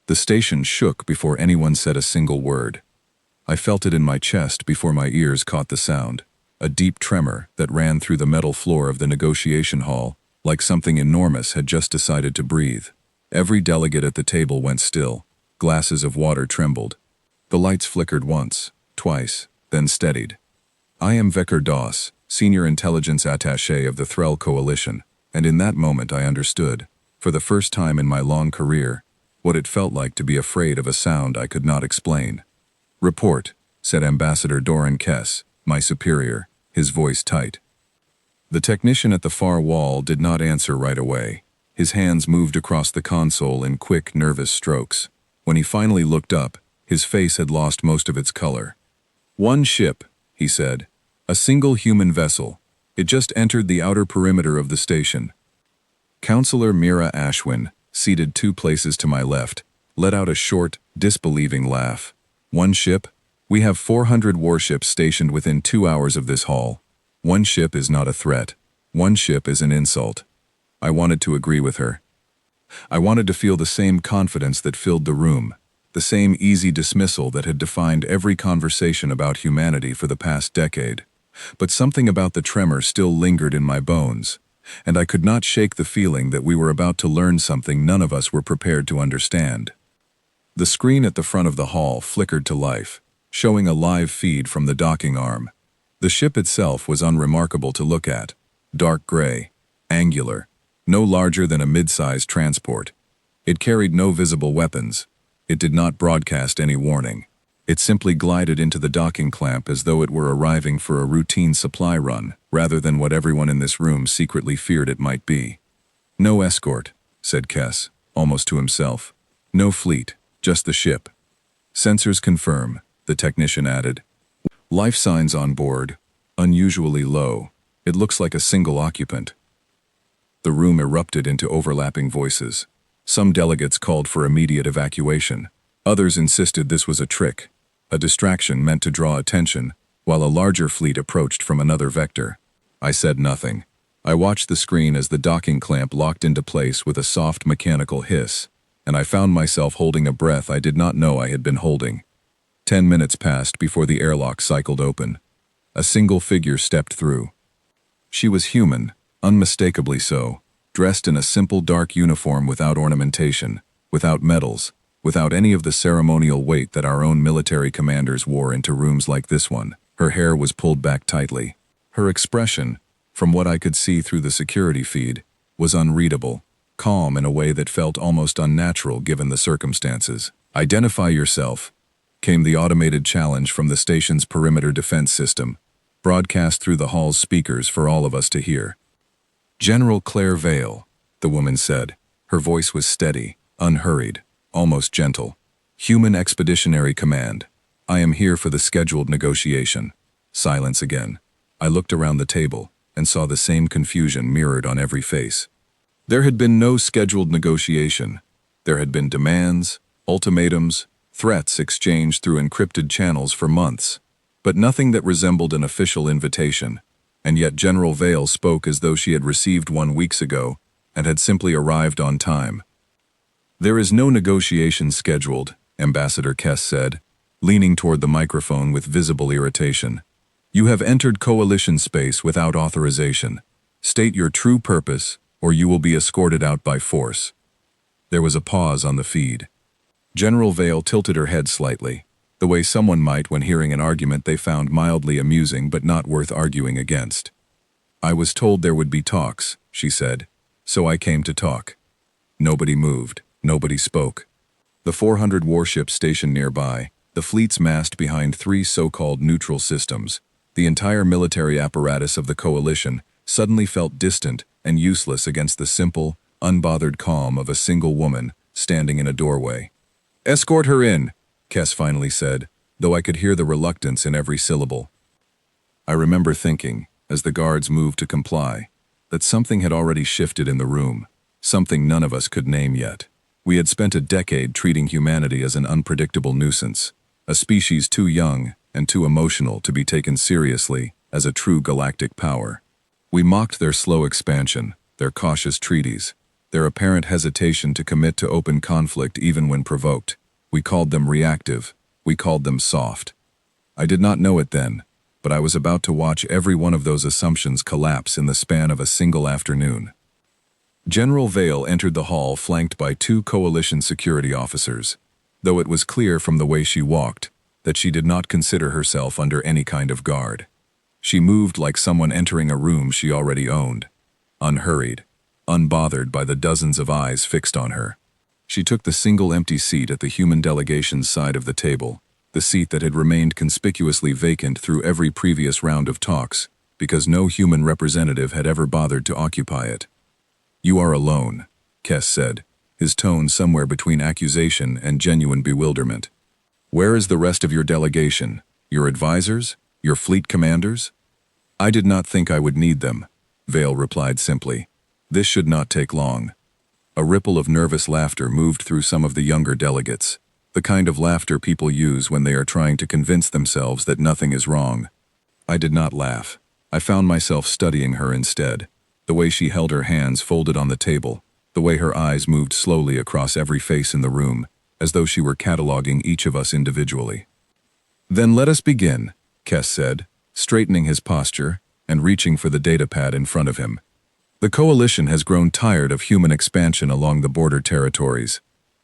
The station shook before anyone said a single word. I felt it in my chest before my ears caught the sound, a deep tremor that ran through the metal floor of the negotiation hall, like something enormous had just decided to breathe. Every delegate at the table went still. Glasses of water trembled. The lights flickered once, twice, then steadied. I am Vecker Doss, Senior Intelligence Attaché of the Threll Coalition, and in that moment I understood, for the first time in my long career, what it felt like to be afraid of a sound I could not explain. "Report," said Ambassador Doran Kess, my superior, his voice tight. The technician at the far wall did not answer right away. His hands moved across the console in quick, nervous strokes. When he finally looked up, his face had lost most of its color. "One ship," he said. "A single human vessel. It just entered the outer perimeter of the station." Counselor Mira Ashwin, seated 2 places to my left, let out a short, disbelieving laugh. "One ship? We have 400 warships stationed within 2 hours of this hall. One ship is not a threat. One ship is an insult." I wanted to agree with her. I wanted to feel the same confidence that filled the room, the same easy dismissal that had defined every conversation about humanity for the past decade. But something about the tremor still lingered in my bones, and I could not shake the feeling that we were about to learn something none of us were prepared to understand. The screen at the front of the hall flickered to life, showing a live feed from the docking arm. The ship itself was unremarkable to look at, dark gray, angular, no larger than a mid-sized transport. It carried no visible weapons. It did not broadcast any warning. It simply glided into the docking clamp as though it were arriving for a routine supply run, rather than what everyone in this room secretly feared it might be. "No escort," said Kess, almost to himself. "No fleet, just the ship." "Sensors confirm," the technician added. "Life signs on board, unusually low. It looks like a single occupant." The room erupted into overlapping voices. Some delegates called for immediate evacuation. Others insisted this was a trick, a distraction meant to draw attention, while a larger fleet approached from another vector. I said nothing. I watched the screen as the docking clamp locked into place with a soft mechanical hiss, and I found myself holding a breath I did not know I had been holding. 10 minutes passed before the airlock cycled open. A single figure stepped through. She was human, unmistakably so, dressed in a simple dark uniform without ornamentation, without medals, without any of the ceremonial weight that our own military commanders wore into rooms like this one. Her hair was pulled back tightly. Her expression, from what I could see through the security feed, was unreadable, calm in a way that felt almost unnatural given the circumstances. "Identify yourself," came the automated challenge from the station's perimeter defense system, broadcast through the hall's speakers for all of us to hear. "General Claire Vale," the woman said. Her voice was steady, unhurried, almost gentle. "Human Expeditionary Command. I am here for the scheduled negotiation." Silence again. I looked around the table and saw the same confusion mirrored on every face. There had been no scheduled negotiation. There had been demands, ultimatums, threats exchanged through encrypted channels for months, but nothing that resembled an official invitation. And yet General Vale spoke as though she had received one weeks ago and had simply arrived on time. "There is no negotiation scheduled," Ambassador Kess said, leaning toward the microphone with visible irritation. "You have entered coalition space without authorization. State your true purpose, or you will be escorted out by force." There was a pause on the feed. General Vale tilted her head slightly, the way someone might when hearing an argument they found mildly amusing but not worth arguing against. "I was told there would be talks," she said, "so I came to talk." Nobody moved, nobody spoke. The 400 warships stationed nearby, the fleets massed behind 3 so-called neutral systems, the entire military apparatus of the coalition suddenly felt distant and useless against the simple, unbothered calm of a single woman standing in a doorway. "Escort her in," Kess finally said, though I could hear the reluctance in every syllable. I remember thinking, as the guards moved to comply, that something had already shifted in the room, something none of us could name yet. We had spent a decade treating humanity as an unpredictable nuisance, a species too young and too emotional to be taken seriously as a true galactic power. We mocked their slow expansion, their cautious treaties, their apparent hesitation to commit to open conflict even when provoked. We called them reactive. We called them soft. I did not know it then, but I was about to watch every one of those assumptions collapse in the span of a single afternoon. General Vale entered the hall flanked by 2 coalition security officers, though it was clear from the way she walked that she did not consider herself under any kind of guard. She moved like someone entering a room she already owned, unhurried, unbothered by the dozens of eyes fixed on her. She took the single empty seat at the human delegation's side of the table, the seat that had remained conspicuously vacant through every previous round of talks, because no human representative had ever bothered to occupy it. "You are alone," Kess said, his tone somewhere between accusation and genuine bewilderment. "Where is the rest of your delegation? Your advisors? Your fleet commanders?" "I did not think I would need them," Vale replied simply. "This should not take long." A ripple of nervous laughter moved through some of the younger delegates, the kind of laughter people use when they are trying to convince themselves that nothing is wrong. I did not laugh. I found myself studying her instead, the way she held her hands folded on the table, the way her eyes moved slowly across every face in the room, as though she were cataloging each of us individually. "Then let us begin," Kess said, straightening his posture and reaching for the datapad in front of him. "The Coalition has grown tired of human expansion along the border territories.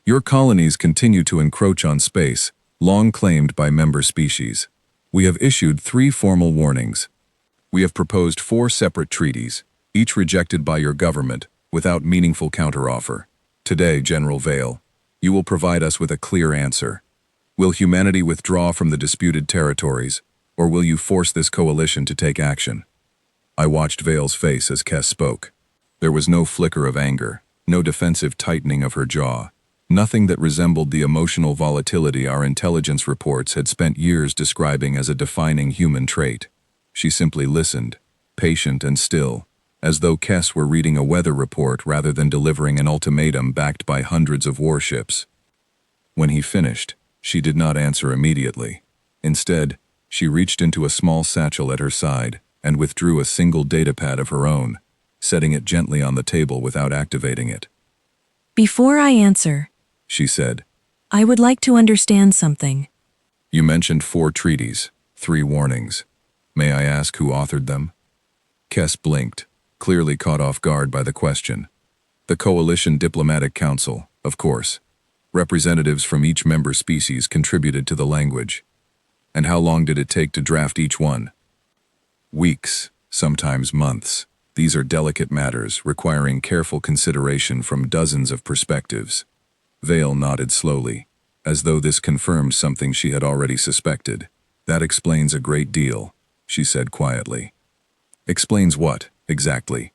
Your colonies continue to encroach on space, long claimed by member species. We have issued 3 formal warnings. We have proposed 4 separate treaties, each rejected by your government, without meaningful counteroffer. Today, General Vale, you will provide us with a clear answer. Will humanity withdraw from the disputed territories, or will you force this coalition to take action?" I watched Vale's face as Kess spoke. There was no flicker of anger, no defensive tightening of her jaw, nothing that resembled the emotional volatility our intelligence reports had spent years describing as a defining human trait. She simply listened, patient and still, as though Kess were reading a weather report rather than delivering an ultimatum backed by hundreds of warships. When he finished, she did not answer immediately. Instead, she reached into a small satchel at her side and withdrew a single datapad of her own, setting it gently on the table without activating it. "Before I answer," she said, "I would like to understand something." "You mentioned 4 treaties, 3 warnings. May I ask who authored them?" Kess blinked, clearly caught off guard by the question. "The Coalition Diplomatic Council, of course. Representatives from each member species contributed to the language. And how long did it take to draft each one?" "Weeks, sometimes months. These are delicate matters requiring careful consideration from dozens of perspectives." Vale nodded slowly, as though this confirmed something she had already suspected. "That explains a great deal," she said quietly. "Explains what, exactly?"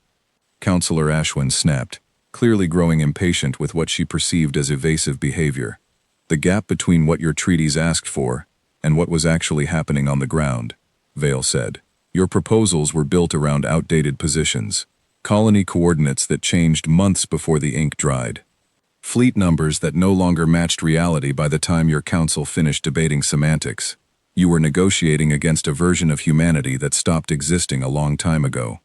Counselor Ashwin snapped, clearly growing impatient with what she perceived as evasive behavior. "The gap between what your treaties asked for and what was actually happening on the ground," Vale said. "Your proposals were built around outdated positions, colony coordinates that changed months before the ink dried, fleet numbers that no longer matched reality by the time your council finished debating semantics. You were negotiating against a version of humanity that stopped existing a long time ago."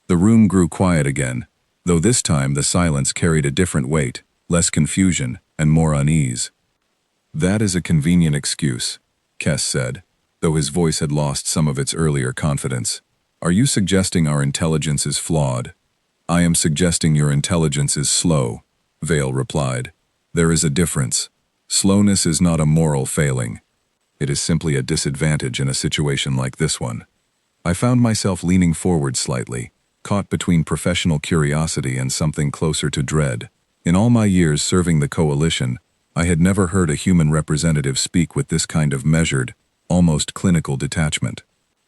The room grew quiet again, though this time the silence carried a different weight, less confusion, and more unease. "That is a convenient excuse," Kess said, though his voice had lost some of its earlier confidence. "Are you suggesting our intelligence is flawed?" "I am suggesting your intelligence is slow," Vale replied. "There is a difference. Slowness is not a moral failing. It is simply a disadvantage in a situation like this one." I found myself leaning forward slightly, caught between professional curiosity and something closer to dread. In all my years serving the Coalition, I had never heard a human representative speak with this kind of measured, almost clinical detachment.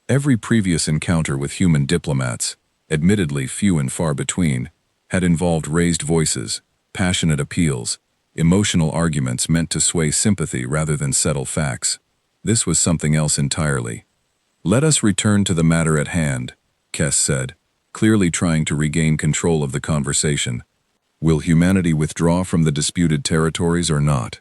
Every previous encounter with human diplomats, admittedly few and far between, had involved raised voices, passionate appeals, emotional arguments meant to sway sympathy rather than settle facts. This was something else entirely. "Let us return to the matter at hand," Kess said, clearly trying to regain control of the conversation. "Will humanity withdraw from the disputed territories or not?"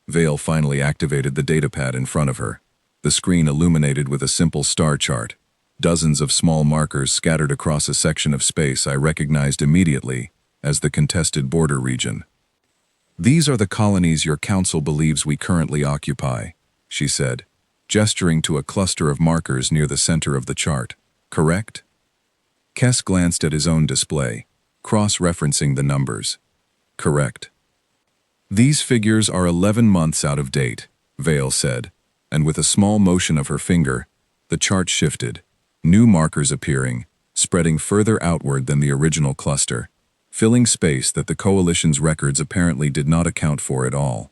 Vale finally activated the datapad in front of her, the screen illuminated with a simple star chart. Dozens of small markers scattered across a section of space I recognized immediately as the contested border region. "These are the colonies your council believes we currently occupy," she said, gesturing to a cluster of markers near the center of the chart. "Correct?" Kess glanced at his own display, cross-referencing the numbers. "Correct." "These figures are 11 months out of date," Vale said, and with a small motion of her finger, the chart shifted, new markers appearing, spreading further outward than the original cluster, filling space that the Coalition's records apparently did not account for at all.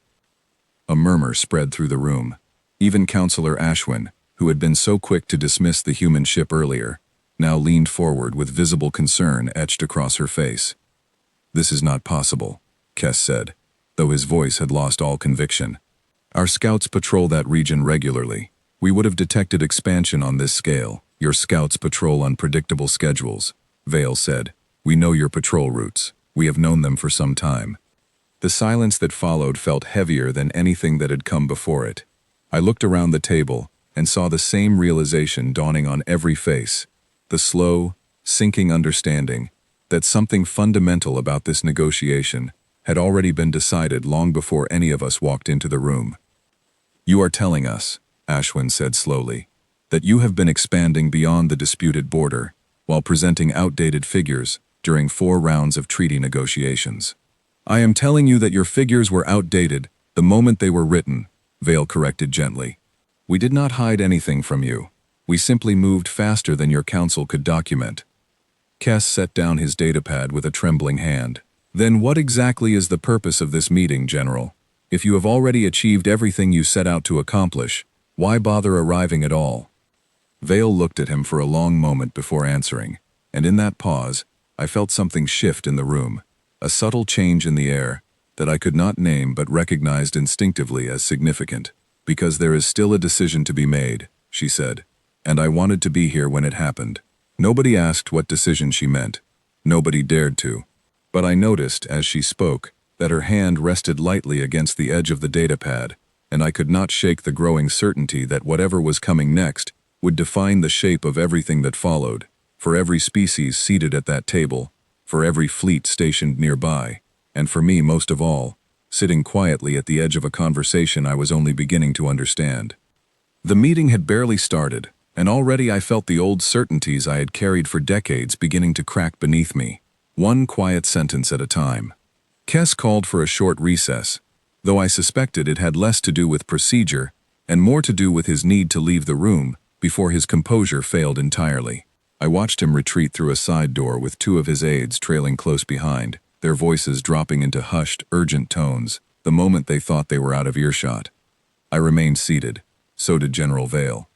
A murmur spread through the room. Even Councillor Ashwin, who had been so quick to dismiss the human ship earlier, now leaned forward with visible concern etched across her face. "This is not possible," Kess said, though his voice had lost all conviction. "Our scouts patrol that region regularly. We would have detected expansion on this scale. Your scouts patrol unpredictable schedules," Vale said. "We know your patrol routes. We have known them for some time." The silence that followed felt heavier than anything that had come before it. I looked around the table and saw the same realization dawning on every face, the slow, sinking understanding that something fundamental about this negotiation had already been decided long before any of us walked into the room. "You are telling us," Ashwin said slowly, "that you have been expanding beyond the disputed border while presenting outdated figures during 4 rounds of treaty negotiations." "I am telling you that your figures were outdated the moment they were written," Vale corrected gently. "We did not hide anything from you. We simply moved faster than your council could document." Kess set down his datapad with a trembling hand. "Then what exactly is the purpose of this meeting, General? If you have already achieved everything you set out to accomplish, why bother arriving at all?" Vale looked at him for a long moment before answering, and in that pause, I felt something shift in the room, a subtle change in the air that I could not name but recognized instinctively as significant. "Because there is still a decision to be made," she said, "and I wanted to be here when it happened." Nobody asked what decision she meant. Nobody dared to. But I noticed, as she spoke, that her hand rested lightly against the edge of the datapad, and I could not shake the growing certainty that whatever was coming next would define the shape of everything that followed, for every species seated at that table, for every fleet stationed nearby, and for me most of all, sitting quietly at the edge of a conversation I was only beginning to understand. The meeting had barely started, and already I felt the old certainties I had carried for decades beginning to crack beneath me, one quiet sentence at a time. Kess called for a short recess, though I suspected it had less to do with procedure and more to do with his need to leave the room before his composure failed entirely. I watched him retreat through a side door with 2 of his aides trailing close behind, their voices dropping into hushed, urgent tones the moment they thought they were out of earshot. I remained seated. So did General Vale.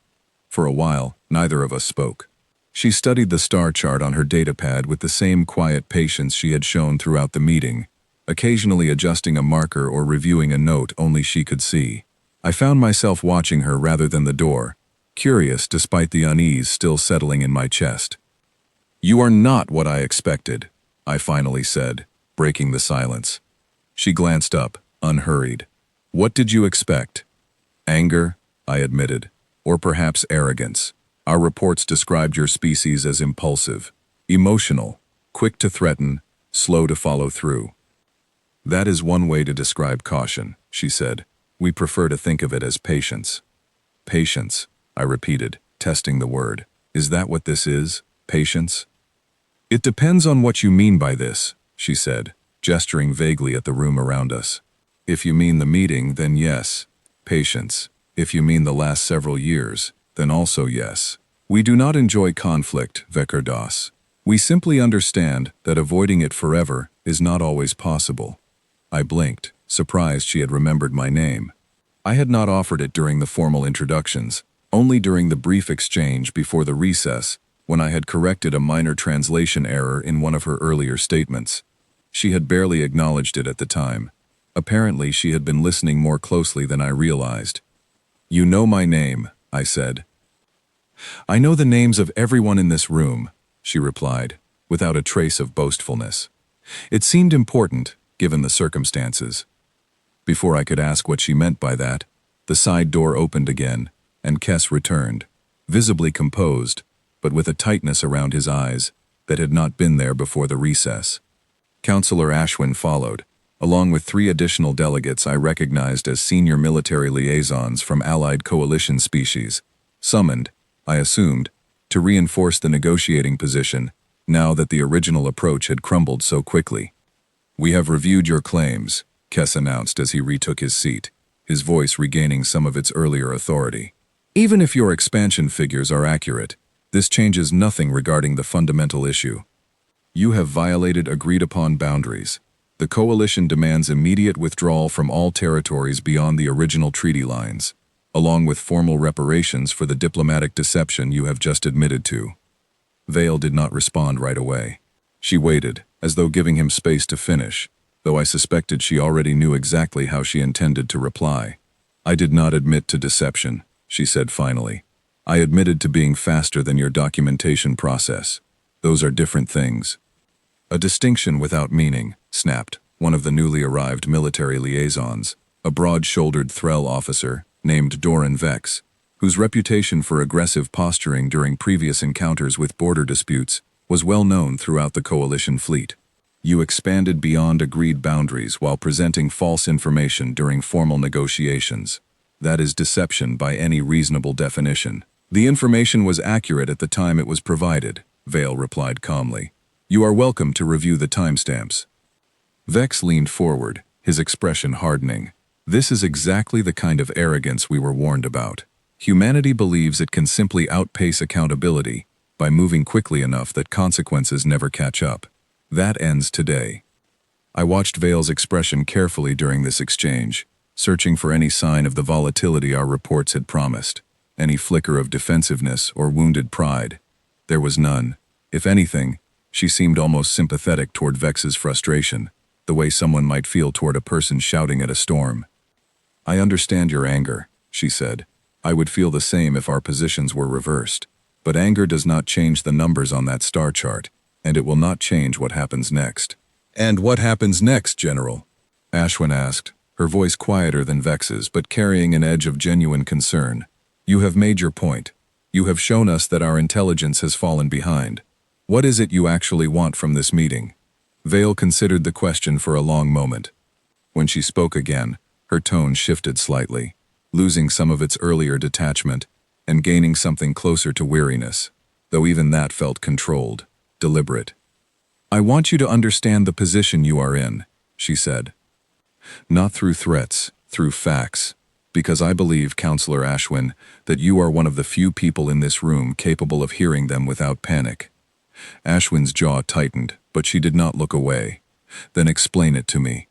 For a while, neither of us spoke. She studied the star chart on her datapad with the same quiet patience she had shown throughout the meeting, occasionally adjusting a marker or reviewing a note only she could see. I found myself watching her rather than the door, curious despite the unease still settling in my chest. "You are not what I expected," I finally said, breaking the silence. She glanced up, unhurried. "What did you expect?" "Anger," I admitted, "or perhaps arrogance. Our reports described your species as impulsive, emotional, quick to threaten, slow to follow through." "That is one way to describe caution," she said. "We prefer to think of it as patience." "Patience," I repeated, testing the word. "Is that what this is? Patience?" "It depends on what you mean by this," she said, gesturing vaguely at the room around us. "If you mean the meeting, then yes, patience. If you mean the last several years, then also yes. We do not enjoy conflict, Vekardas. We simply understand that avoiding it forever is not always possible." I blinked, surprised she had remembered my name. I had not offered it during the formal introductions, only during the brief exchange before the recess, when I had corrected a minor translation error in one of her earlier statements. She had barely acknowledged it at the time. Apparently, she had been listening more closely than I realized. "You know my name," I said. "I know the names of everyone in this room," she replied, without a trace of boastfulness. It seemed important, given the circumstances. Before I could ask what she meant by that, the side door opened again, and Kess returned, visibly composed, but with a tightness around his eyes that had not been there before the recess. Counselor Ashwin followed, along with 3 additional delegates I recognized as senior military liaisons from allied coalition species, summoned, I assumed, to reinforce the negotiating position now that the original approach had crumbled so quickly. "We have reviewed your claims," Kess announced as he retook his seat, his voice regaining some of its earlier authority. "Even if your expansion figures are accurate, this changes nothing regarding the fundamental issue. You have violated agreed-upon boundaries. The Coalition demands immediate withdrawal from all territories beyond the original treaty lines, along with formal reparations for the diplomatic deception you have just admitted to." Vale did not respond right away. She waited, as though giving him space to finish, though I suspected she already knew exactly how she intended to reply. "I did not admit to deception," she said finally. "I admitted to being faster than your documentation process. Those are different things." "A distinction without meaning," snapped one of the newly arrived military liaisons, a broad-shouldered Threll officer named Doran Vex, whose reputation for aggressive posturing during previous encounters with border disputes was well known throughout the Coalition fleet. "You expanded beyond agreed boundaries while presenting false information during formal negotiations. That is deception by any reasonable definition. The information was accurate at the time it was provided," Vale replied calmly. "You are welcome to review the timestamps." Vex leaned forward, his expression hardening. "This is exactly the kind of arrogance we were warned about. Humanity believes it can simply outpace accountability by moving quickly enough that consequences never catch up. That ends today." I watched Vale's expression carefully during this exchange, searching for any sign of the volatility our reports had promised, any flicker of defensiveness or wounded pride. There was none. If anything, she seemed almost sympathetic toward Vex's frustration, the way someone might feel toward a person shouting at a storm. "I understand your anger," she said. "I would feel the same if our positions were reversed. But anger does not change the numbers on that star chart, and it will not change what happens next." "And what happens next, General?" Ashwin asked, her voice quieter than Vex's but carrying an edge of genuine concern. "You have made your point. You have shown us that our intelligence has fallen behind. What is it you actually want from this meeting?" Vale considered the question for a long moment. When she spoke again, her tone shifted slightly, losing some of its earlier detachment and gaining something closer to weariness, though even that felt controlled, deliberate. "I want you to understand the position you are in," she said. "Not through threats, through facts, because I believe, Counselor Ashwin, that you are one of the few people in this room capable of hearing them without panic." Ashwin's jaw tightened, but she did not look away. "Then explain it to me."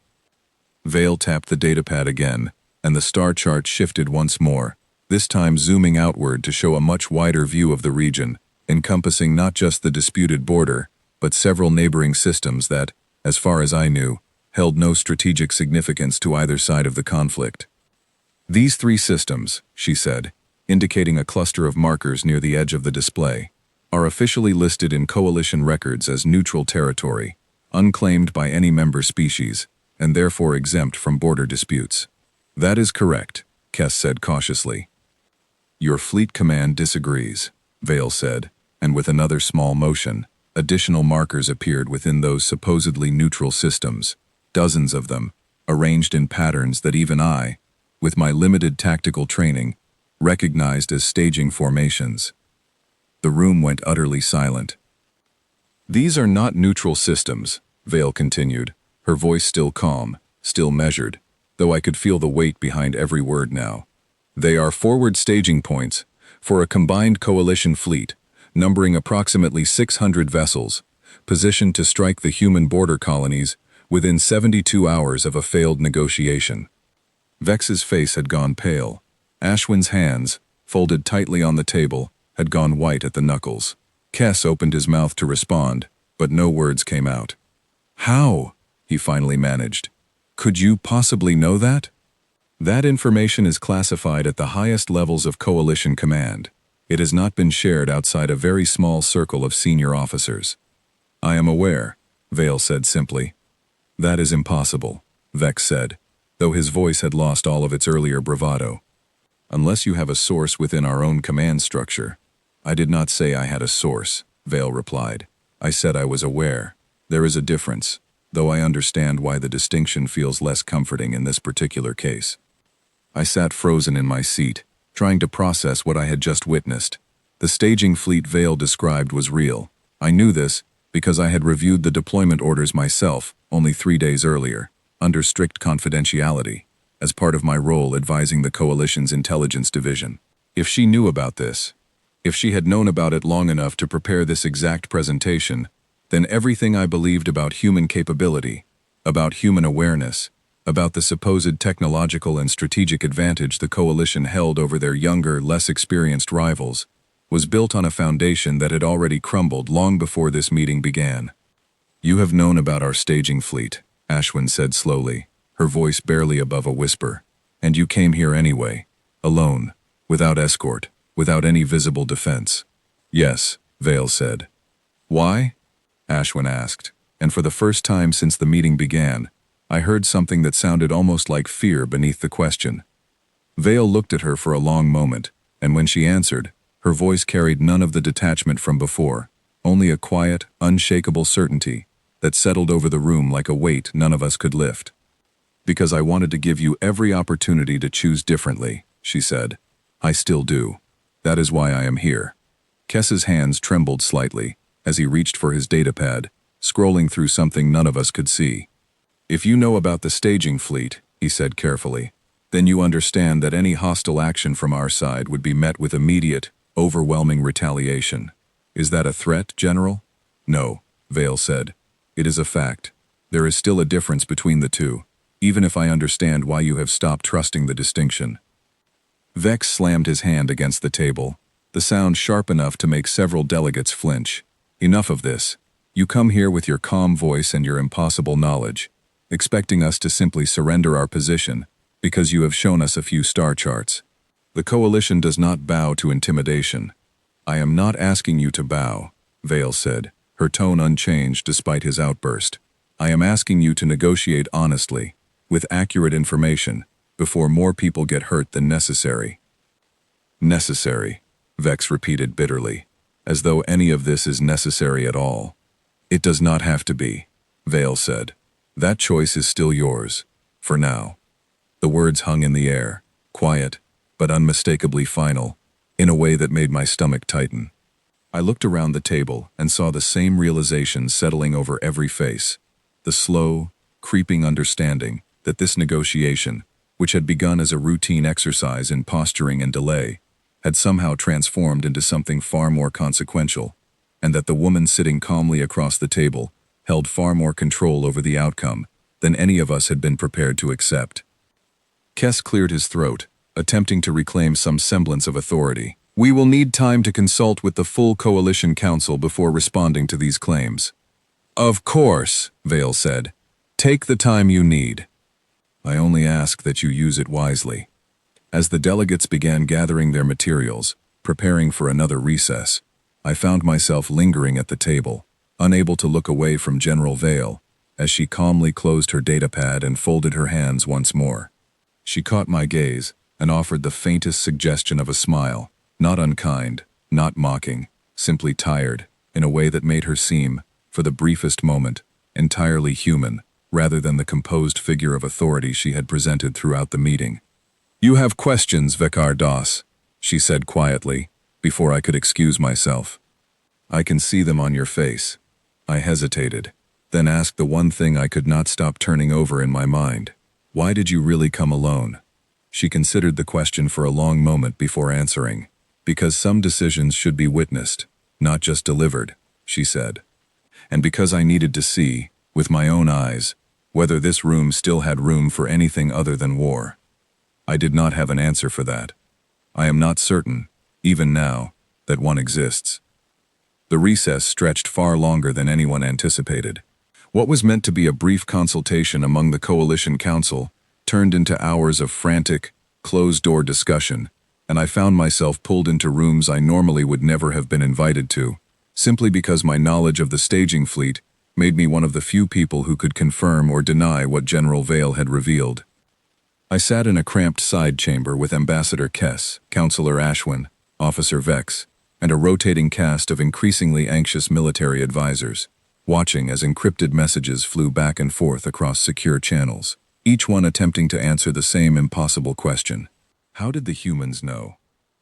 Vale tapped the datapad again, and the star chart shifted once more, this time zooming outward to show a much wider view of the region, encompassing not just the disputed border, but several neighboring systems that, as far as I knew, held no strategic significance to either side of the conflict. "These 3 systems," she said, indicating a cluster of markers near the edge of the display, "are officially listed in Coalition records as neutral territory, unclaimed by any member species, and therefore exempt from border disputes." "That is correct," Kess said cautiously. "Your fleet command disagrees," Vale said, and with another small motion, additional markers appeared within those supposedly neutral systems, dozens of them, arranged in patterns that even I, with my limited tactical training, recognized as staging formations. The room went utterly silent. "These are not neutral systems," Vale continued, her voice still calm, still measured, though I could feel the weight behind every word now. "They are forward staging points for a combined coalition fleet, numbering approximately 600 vessels, positioned to strike the human border colonies within 72 hours of a failed negotiation." Vex's face had gone pale. Ashwin's hands, folded tightly on the table, had gone white at the knuckles. Kess opened his mouth to respond, but no words came out. "How?" he finally managed. "Could you possibly know that?" "That information is classified at the highest levels of Coalition command. It has not been shared outside a very small circle of senior officers." "I am aware," Vale said simply. "That is impossible," Vex said, though his voice had lost all of its earlier bravado. "Unless you have a source within our own command structure." "I did not say I had a source," Vale replied. "I said I was aware. There is a difference. though I understand why the distinction feels less comforting in this particular case. I sat frozen in my seat, trying to process what I had just witnessed. The staging fleet Vale described was real. I knew this because I had reviewed the deployment orders myself only 3 days earlier, under strict confidentiality, as part of my role advising the Coalition's intelligence division. If she knew about this, if she had known about it long enough to prepare this exact presentation, then everything I believed about human capability, about human awareness, about the supposed technological and strategic advantage the Coalition held over their younger, less experienced rivals, was built on a foundation that had already crumbled long before this meeting began. "You have known about our staging fleet," Ashwin said slowly, her voice barely above a whisper. "And you came here anyway, alone, without escort, without any visible defense." "Yes," Vale said. "Why?" Ashwin asked, and for the first time since the meeting began, I heard something that sounded almost like fear beneath the question. Vale looked at her for a long moment, and when she answered, her voice carried none of the detachment from before, only a quiet, unshakable certainty that settled over the room like a weight none of us could lift. "Because I wanted to give you every opportunity to choose differently," she said. "I still do. That is why I am here." Kess's hands trembled slightly as he reached for his datapad, scrolling through something none of us could see. "If you know about the staging fleet," he said carefully, "then you understand that any hostile action from our side would be met with immediate, overwhelming retaliation. Is that a threat, General?" "No," Vale said. "It is a fact. There is still a difference between the two, even if I understand why you have stopped trusting the distinction." Vex slammed his hand against the table, the sound sharp enough to make several delegates flinch. "Enough of this. You come here with your calm voice and your impossible knowledge, expecting us to simply surrender our position because you have shown us a few star charts. The Coalition does not bow to intimidation." "I am not asking you to bow," Vale said, her tone unchanged despite his outburst. "I am asking you to negotiate honestly, with accurate information, before more people get hurt than necessary." "Necessary," Vex repeated bitterly, as though any of this is necessary at all. "It does not have to be," Vale said. "That choice is still yours, for now." The words hung in the air, quiet, but unmistakably final, in a way that made my stomach tighten. I looked around the table and saw the same realization settling over every face, the slow, creeping understanding that this negotiation, which had begun as a routine exercise in posturing and delay, had somehow transformed into something far more consequential, and that the woman sitting calmly across the table held far more control over the outcome than any of us had been prepared to accept. Kess cleared his throat, attempting to reclaim some semblance of authority. "We will need time to consult with the full Coalition Council before responding to these claims." "Of course," Vale said. "Take the time you need. I only ask that you use it wisely." As the delegates began gathering their materials, preparing for another recess, I found myself lingering at the table, unable to look away from General Vale, as she calmly closed her datapad and folded her hands once more. She caught my gaze and offered the faintest suggestion of a smile, not unkind, not mocking, simply tired, in a way that made her seem, for the briefest moment, entirely human, rather than the composed figure of authority she had presented throughout the meeting. "You have questions, Vekar Das," she said quietly, before I could excuse myself. "I can see them on your face." I hesitated, then asked the one thing I could not stop turning over in my mind. "Why did you really come alone?" She considered the question for a long moment before answering. "Because some decisions should be witnessed, not just delivered," she said. "And because I needed to see, with my own eyes, whether this room still had room for anything other than war. I did not have an answer for that. I am not certain, even now, that one exists." The recess stretched far longer than anyone anticipated. What was meant to be a brief consultation among the Coalition Council turned into hours of frantic, closed-door discussion, and I found myself pulled into rooms I normally would never have been invited to, simply because my knowledge of the staging fleet made me one of the few people who could confirm or deny what General Vale had revealed. I sat in a cramped side chamber with Ambassador Kess, Counselor Ashwin, Officer Vex, and a rotating cast of increasingly anxious military advisors. watching as encrypted messages flew back and forth across secure channels, each one attempting to answer the same impossible question. How did the humans know?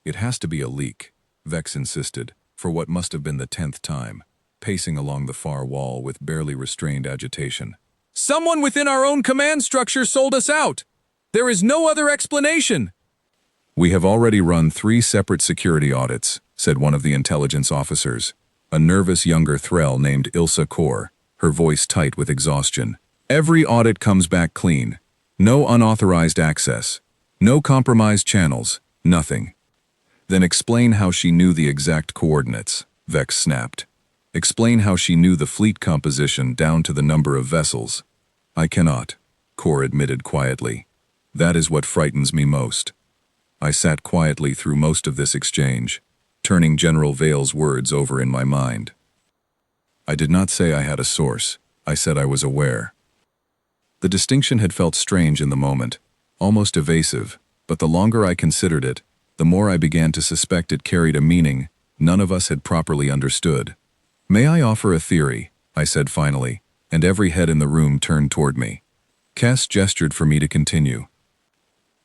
It has to be a leak, Vex insisted, for what must have been the 10th time, pacing along the far wall with barely restrained agitation. Someone within our own command structure sold us out! There is no other explanation! We have already run 3 separate security audits, said one of the intelligence officers, a nervous younger thrall named Ilsa Kor, her voice tight with exhaustion. Every audit comes back clean. No unauthorized access. No compromised channels. Nothing. Then explain how she knew the exact coordinates, Vex snapped. Explain how she knew the fleet composition down to the number of vessels. I cannot, Kor admitted quietly. That is what frightens me most. I sat quietly through most of this exchange, turning General Vale's words over in my mind. I did not say I had a source. I said I was aware. The distinction had felt strange in the moment, almost evasive, but the longer I considered it, the more I began to suspect it carried a meaning none of us had properly understood. May I offer a theory? I said finally, and every head in the room turned toward me. Cass gestured for me to continue.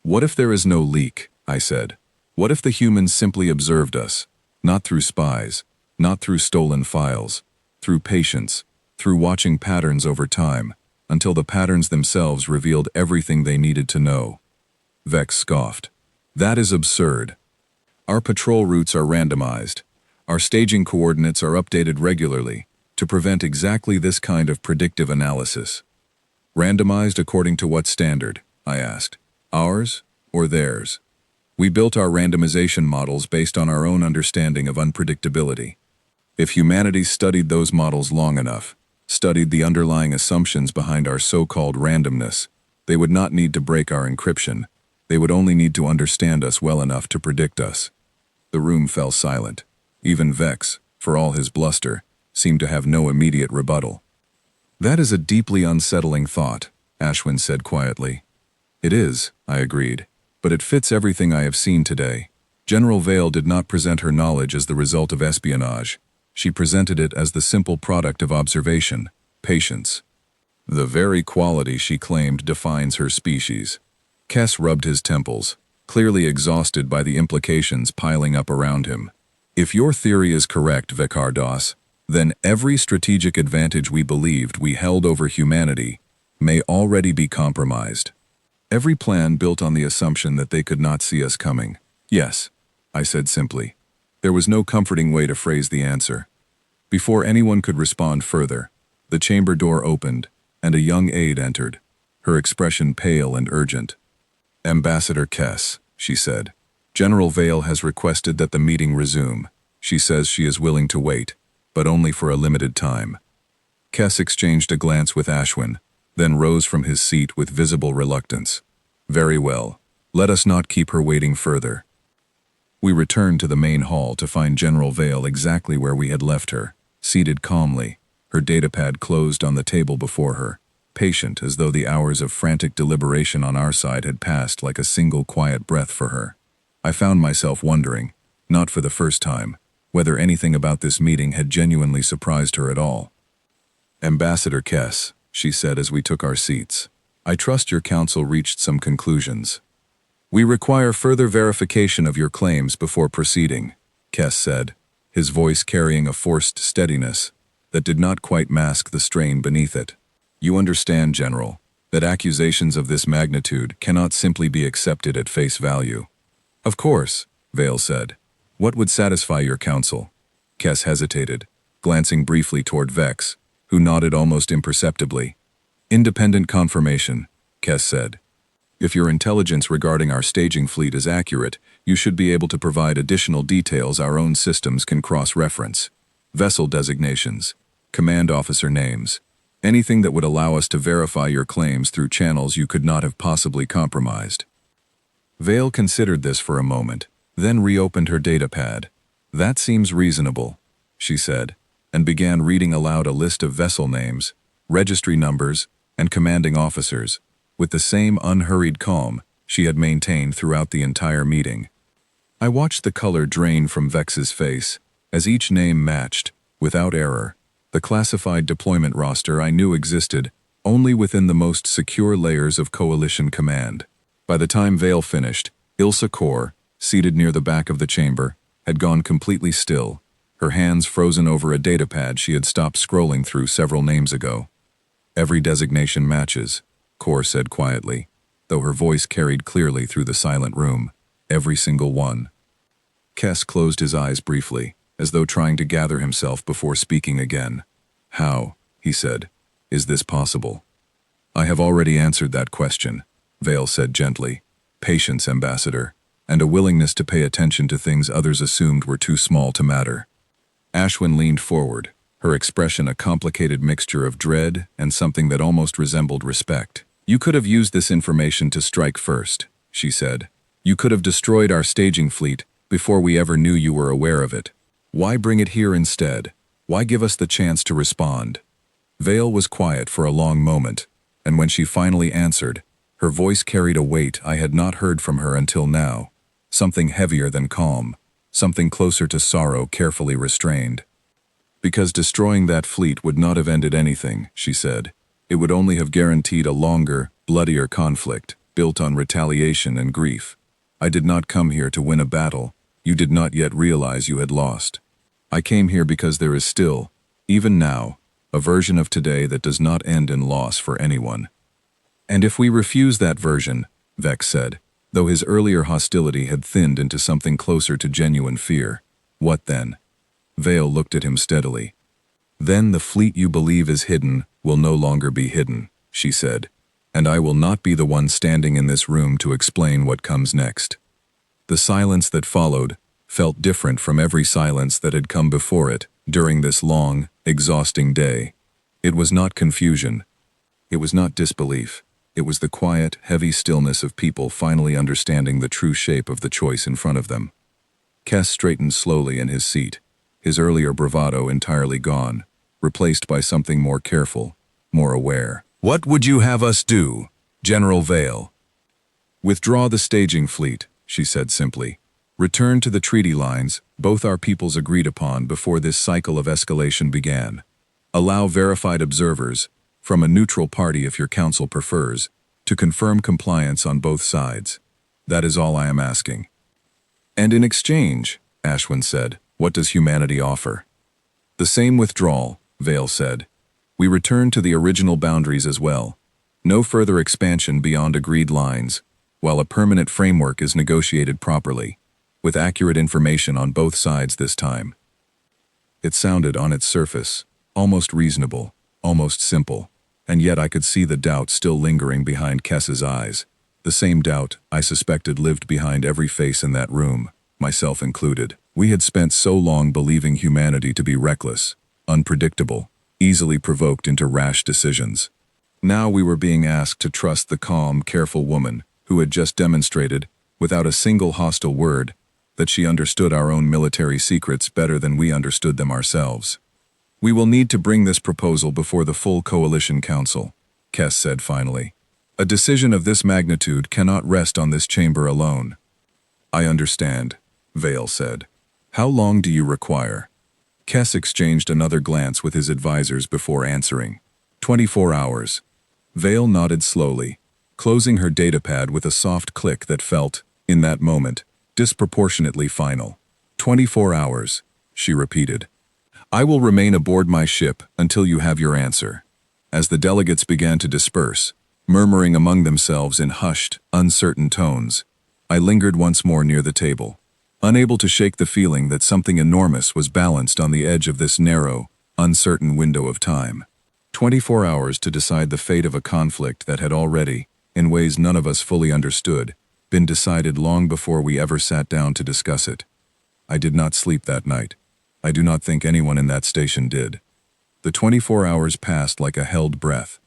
What if there is no leak? I said. What if the humans simply observed us, not through spies, not through stolen files, through patience, through watching patterns over time, until the patterns themselves revealed everything they needed to know? Vex scoffed. That is absurd. Our patrol routes are randomized. Our staging coordinates are updated regularly to prevent exactly this kind of predictive analysis. Randomized according to what standard? I asked. Ours or theirs? We built our randomization models based on our own understanding of unpredictability. If humanity studied those models long enough, studied the underlying assumptions behind our so-called randomness, they would not need to break our encryption. They would only need to understand us well enough to predict us. The room fell silent. Even Vex, for all his bluster, seemed to have no immediate rebuttal. That is a deeply unsettling thought, Ashwin said quietly. It is, I agreed, but it fits everything I have seen today. General Vale did not present her knowledge as the result of espionage. She presented it as the simple product of observation, patience. The very quality she claimed defines her species. Kess rubbed his temples, clearly exhausted by the implications piling up around him. If your theory is correct, Vekardas, then every strategic advantage we believed we held over humanity may already be compromised. Every plan built on the assumption that they could not see us coming. Yes, I said simply. There was no comforting way to phrase the answer. Before anyone could respond further, the chamber door opened, and a young aide entered, her expression pale and urgent. Ambassador Kess, she said. General Vale has requested that the meeting resume. She says she is willing to wait, but only for a limited time. Kess exchanged a glance with Ashwin, then rose from his seat with visible reluctance. Very well. Let us not keep her waiting further. We returned to the main hall to find General Vale exactly where we had left her, seated calmly, her datapad closed on the table before her, patient as though the hours of frantic deliberation on our side had passed like a single quiet breath for her. I found myself wondering, not for the first time, whether anything about this meeting had genuinely surprised her at all. Ambassador Kess, she said as we took our seats, I trust your council reached some conclusions. We require further verification of your claims before proceeding, Kess said, his voice carrying a forced steadiness that did not quite mask the strain beneath it. You understand, General, that accusations of this magnitude cannot simply be accepted at face value. Of course, Vale said. What would satisfy your counsel? Kess hesitated, glancing briefly toward Vex, who nodded almost imperceptibly. Independent confirmation, Kess said. If your intelligence regarding our staging fleet is accurate, you should be able to provide additional details our own systems can cross-reference. Vessel designations, command officer names, anything that would allow us to verify your claims through channels you could not have possibly compromised. Vale considered this for a moment, then reopened her datapad. That seems reasonable, she said, and began reading aloud a list of vessel names, registry numbers, and commanding officers, with the same unhurried calm she had maintained throughout the entire meeting. I watched the color drain from Vex's face as each name matched, without error, The classified deployment roster I knew existed only within the most secure layers of Coalition command. By the time Vale finished, Ilsa Kor, seated near the back of the chamber, had gone completely still, her hands frozen over a datapad she had stopped scrolling through several names ago. "Every designation matches," Kor said quietly, though her voice carried clearly through the silent room. "Every single one." Kess closed his eyes briefly, as though trying to gather himself before speaking again. "How," he said, "is this possible?" "I have already answered that question," Vale said gently. "Patience, Ambassador, and a willingness to pay attention to things others assumed were too small to matter." Ashwin leaned forward, her expression a complicated mixture of dread and something that almost resembled respect. "You could have used this information to strike first," she said. "You could have destroyed our staging fleet before we ever knew you were aware of it. Why bring it here instead? Why give us the chance to respond?" Vale was quiet for a long moment, and when she finally answered, her voice carried a weight I had not heard from her until now, something heavier than calm, something closer to sorrow carefully restrained. "Because destroying that fleet would not have ended anything," she said. "It would only have guaranteed a longer, bloodier conflict, built on retaliation and grief. I did not come here to win a battle you did not yet realize you had lost. I came here because there is still, even now, a version of today that does not end in loss for anyone." "And if we refuse that version," Vex said, though his earlier hostility had thinned into something closer to genuine fear, "what then?" Vale looked at him steadily. "Then the fleet you believe is hidden will no longer be hidden," she said, "and I will not be the one standing in this room to explain what comes next." The silence that followed felt different from every silence that had come before it during this long, exhausting day. It was not confusion. It was not disbelief. It was the quiet, heavy stillness of people finally understanding the true shape of the choice in front of them. Kess straightened slowly in his seat, his earlier bravado entirely gone, replaced by something more careful, more aware. "What would you have us do, General Vale?" "Withdraw the staging fleet," she said simply. "Return to the treaty lines both our peoples agreed upon before this cycle of escalation began. Allow verified observers, from a neutral party if your council prefers, to confirm compliance on both sides. That is all I am asking." "And in exchange," Ashwin said, "what does humanity offer?" "The same withdrawal," Vale said. "We return to the original boundaries as well. No further expansion beyond agreed lines, while a permanent framework is negotiated properly, with accurate information on both sides this time." It sounded, on its surface, almost reasonable, almost simple, and yet I could see the doubt still lingering behind Kess's eyes, the same doubt I suspected lived behind every face in that room, myself included. We had spent so long believing humanity to be reckless, unpredictable, easily provoked into rash decisions. Now we were being asked to trust the calm, careful woman who had just demonstrated, without a single hostile word, that she understood our own military secrets better than we understood them ourselves. "We will need to bring this proposal before the full Coalition Council," Kess said finally. "A decision of this magnitude cannot rest on this chamber alone." "I understand," Vale said. "How long do you require?" Kess exchanged another glance with his advisors before answering. 24 hours. Vale nodded slowly, closing her datapad with a soft click that felt, in that moment, disproportionately final. 24 hours, she repeated. "I will remain aboard my ship until you have your answer." As the delegates began to disperse, murmuring among themselves in hushed, uncertain tones, I lingered once more near the table, unable to shake the feeling that something enormous was balanced on the edge of this narrow, uncertain window of time. 24 hours to decide the fate of a conflict that had already, in ways none of us fully understood, been decided long before we ever sat down to discuss it. I did not sleep that night. I do not think anyone in that station did. The 24 hours passed like a held breath.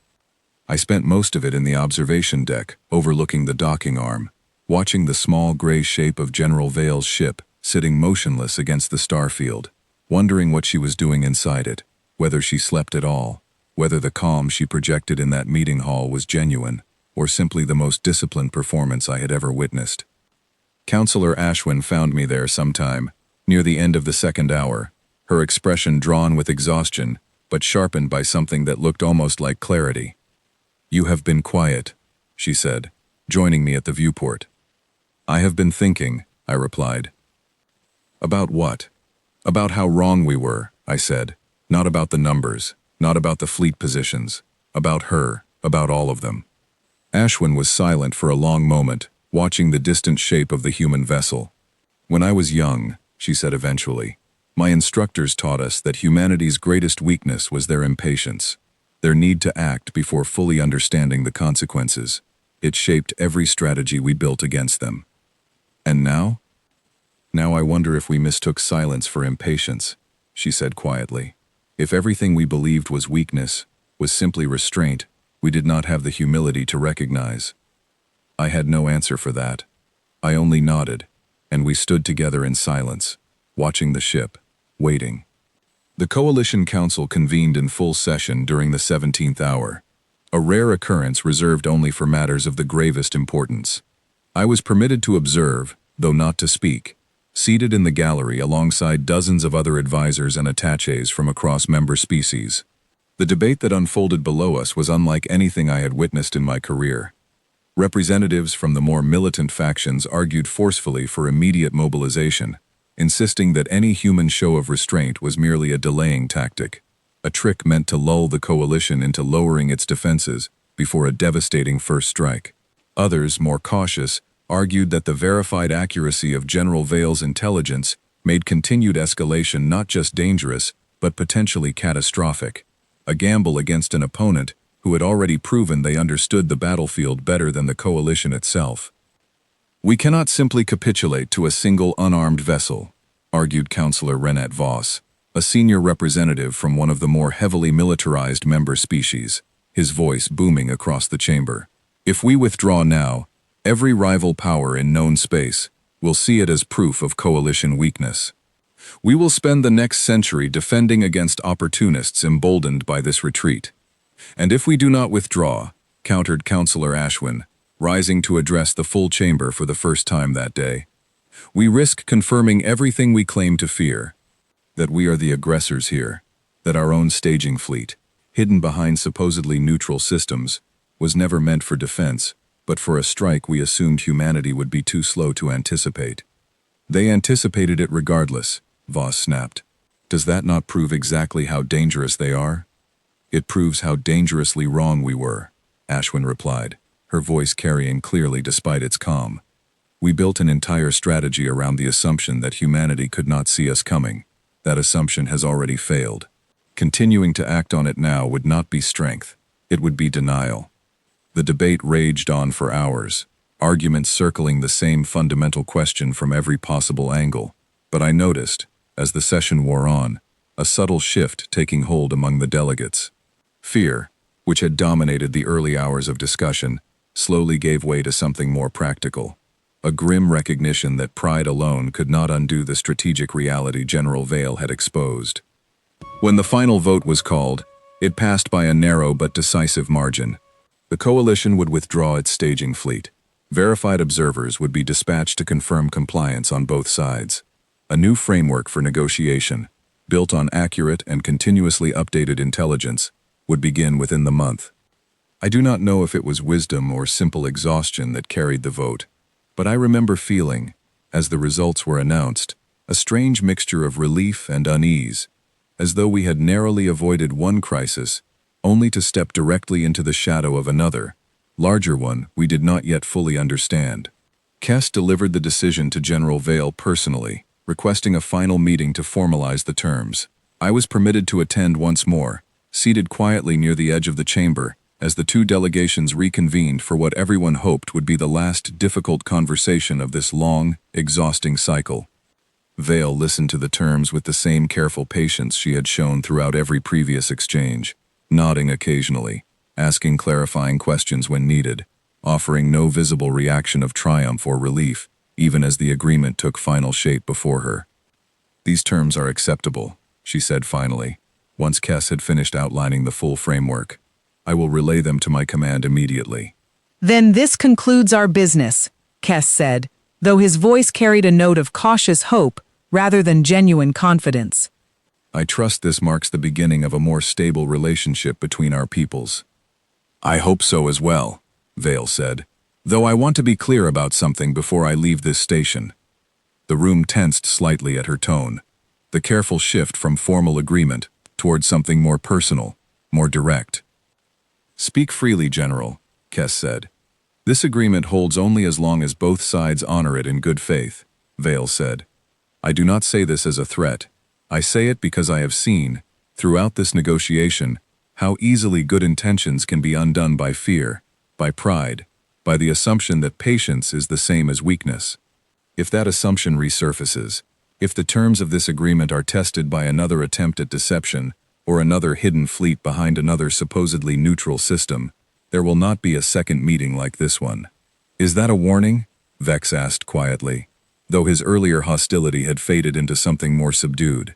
I spent most of it in the observation deck, overlooking the docking arm, watching the small gray shape of General Vale's ship sitting motionless against the starfield, wondering what she was doing inside it, whether she slept at all, whether the calm she projected in that meeting hall was genuine, or simply the most disciplined performance I had ever witnessed. Counselor Ashwin found me there sometime, near the end of the second hour, her expression drawn with exhaustion, but sharpened by something that looked almost like clarity. "You have been quiet," she said, joining me at the viewport. "I have been thinking," I replied. "About what?" "About how wrong we were," I said. "Not about the numbers, not about the fleet positions. About her, about all of them." Ashwin was silent for a long moment, watching the distant shape of the human vessel. "When I was young," she said eventually, "my instructors taught us that humanity's greatest weakness was their impatience, their need to act before fully understanding the consequences. It shaped every strategy we built against them. And now? Now I wonder if we mistook silence for impatience," she said quietly. "If everything we believed was weakness, was simply restraint, we did not have the humility to recognize." I had no answer for that. I only nodded, and we stood together in silence, watching the ship, waiting. The Coalition Council convened in full session during the 17th hour, a rare occurrence reserved only for matters of the gravest importance. I was permitted to observe, though not to speak, seated in the gallery alongside dozens of other advisors and attachés from across member species. The debate that unfolded below us was unlike anything I had witnessed in my career. Representatives from the more militant factions argued forcefully for immediate mobilization, insisting that any human show of restraint was merely a delaying tactic, a trick meant to lull the coalition into lowering its defenses before a devastating first strike. Others, more cautious, argued that the verified accuracy of General Vale's intelligence made continued escalation not just dangerous, but potentially catastrophic, a gamble against an opponent who had already proven they understood the battlefield better than the coalition itself. "We cannot simply capitulate to a single unarmed vessel," argued Councillor Renat Voss, a senior representative from one of the more heavily militarized member species, his voice booming across the chamber. "If we withdraw now, every rival power in known space will see it as proof of coalition weakness. We will spend the next century defending against opportunists emboldened by this retreat. And if we do not withdraw," countered Councillor Ashwin, rising to address the full chamber for the first time that day, "we risk confirming everything we claim to fear, that we are the aggressors here, that our own staging fleet, hidden behind supposedly neutral systems, was never meant for defense, but for a strike we assumed humanity would be too slow to anticipate." "They anticipated it regardless," Voss snapped. "Does that not prove exactly how dangerous they are?" "It proves how dangerously wrong we were," Ashwin replied, her voice carrying clearly despite its calm. "We built an entire strategy around the assumption that humanity could not see us coming. That assumption has already failed. Continuing to act on it now would not be strength, it would be denial." The debate raged on for hours, arguments circling the same fundamental question from every possible angle, but I noticed, as the session wore on, a subtle shift taking hold among the delegates. Fear, which had dominated the early hours of discussion, slowly gave way to something more practical, a grim recognition that pride alone could not undo the strategic reality General Vale had exposed. When the final vote was called, it passed by a narrow but decisive margin. The coalition would withdraw its staging fleet. Verified observers would be dispatched to confirm compliance on both sides. A new framework for negotiation, built on accurate and continuously updated intelligence, would begin within the month. I do not know if it was wisdom or simple exhaustion that carried the vote, but I remember feeling, as the results were announced, a strange mixture of relief and unease, as though we had narrowly avoided one crisis, only to step directly into the shadow of another, larger one we did not yet fully understand. Kess delivered the decision to General Vale personally, requesting a final meeting to formalize the terms. I was permitted to attend once more, seated quietly near the edge of the chamber, as the two delegations reconvened for what everyone hoped would be the last difficult conversation of this long, exhausting cycle. Vale listened to the terms with the same careful patience she had shown throughout every previous exchange, nodding occasionally, asking clarifying questions when needed, offering no visible reaction of triumph or relief, even as the agreement took final shape before her. "These terms are acceptable," she said finally, once Kess had finished outlining the full framework. "I will relay them to my command immediately." "Then this concludes our business," Kess said, though his voice carried a note of cautious hope rather than genuine confidence. I trust this marks the beginning of a more stable relationship between our peoples. I hope so as well, Vale said, though I want to be clear about something before I leave this station. The room tensed slightly at her tone, the careful shift from formal agreement towards something more personal, more direct. Speak freely, General, Kess said. This agreement holds only as long as both sides honor it in good faith, Vale said. I do not say this as a threat. I say it because I have seen, throughout this negotiation, how easily good intentions can be undone by fear, by pride, by the assumption that patience is the same as weakness. If that assumption resurfaces, if the terms of this agreement are tested by another attempt at deception, or another hidden fleet behind another supposedly neutral system, there will not be a second meeting like this one. Is that a warning? Vex asked quietly, though his earlier hostility had faded into something more subdued.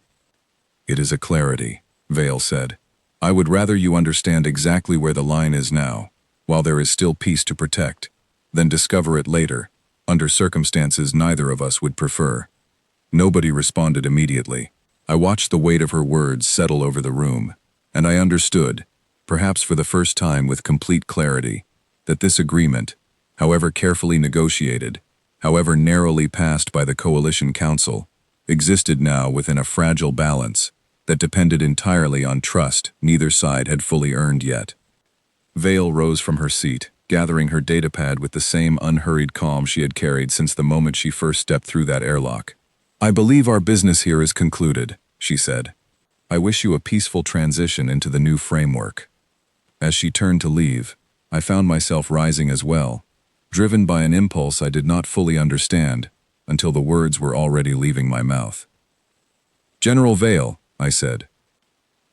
It is a clarity, Vale said. I would rather you understand exactly where the line is now, while there is still peace to protect, than discover it later, under circumstances neither of us would prefer. Nobody responded immediately. I watched the weight of her words settle over the room, and I understood, perhaps for the first time with complete clarity, that this agreement, however carefully negotiated, however narrowly passed by the Coalition Council, existed now within a fragile balance that depended entirely on trust neither side had fully earned yet. Vale rose from her seat, gathering her datapad with the same unhurried calm she had carried since the moment she first stepped through that airlock. I believe our business here is concluded, she said. I wish you a peaceful transition into the new framework. As she turned to leave, I found myself rising as well, driven by an impulse I did not fully understand until the words were already leaving my mouth. General Vale, I said.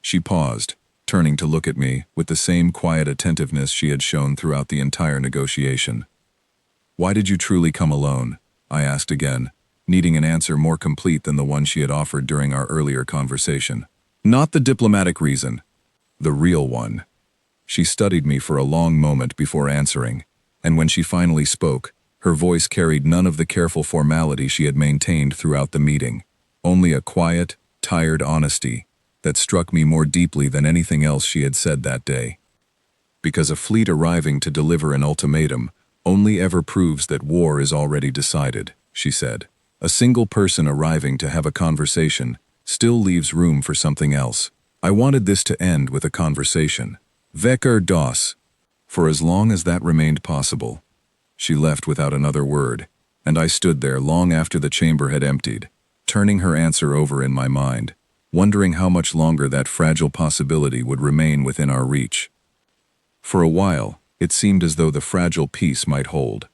She paused, turning to look at me with the same quiet attentiveness she had shown throughout the entire negotiation. Why did you truly come alone? I asked again, needing an answer more complete than the one she had offered during our earlier conversation. Not the diplomatic reason, the real one. She studied me for a long moment before answering, and when she finally spoke, her voice carried none of the careful formality she had maintained throughout the meeting, only a quiet, tired honesty that struck me more deeply than anything else she had said that day. Because a fleet arriving to deliver an ultimatum only ever proves that war is already decided, she said. A single person arriving to have a conversation still leaves room for something else. I wanted this to end with a conversation. Wecker das. For as long as that remained possible. She left without another word, and I stood there long after the chamber had emptied, turning her answer over in my mind, wondering how much longer that fragile possibility would remain within our reach. For a while, it seemed as though the fragile peace might hold.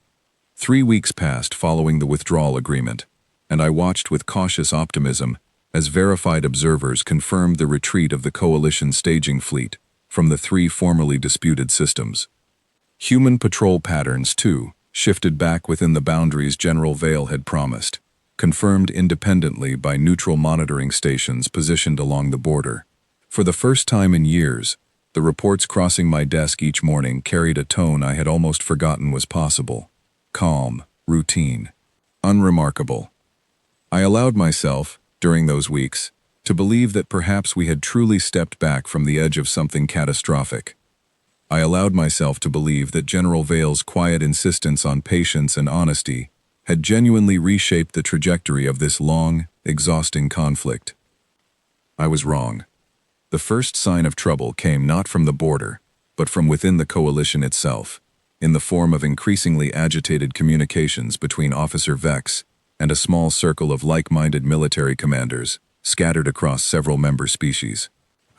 3 weeks passed following the withdrawal agreement, and I watched with cautious optimism as verified observers confirmed the retreat of the Coalition staging fleet from the 3 formerly disputed systems. Human patrol patterns, too, shifted back within the boundaries General Vale had promised, confirmed independently by neutral monitoring stations positioned along the border. For the first time in years, the reports crossing my desk each morning carried a tone I had almost forgotten was possible. Calm, routine, unremarkable. I allowed myself, during those weeks, to believe that perhaps we had truly stepped back from the edge of something catastrophic. I allowed myself to believe that General Vale's quiet insistence on patience and honesty had genuinely reshaped the trajectory of this long, exhausting conflict. I was wrong. The first sign of trouble came not from the border, but from within the coalition itself, in the form of increasingly agitated communications between Officer Vex and a small circle of like-minded military commanders scattered across several member species.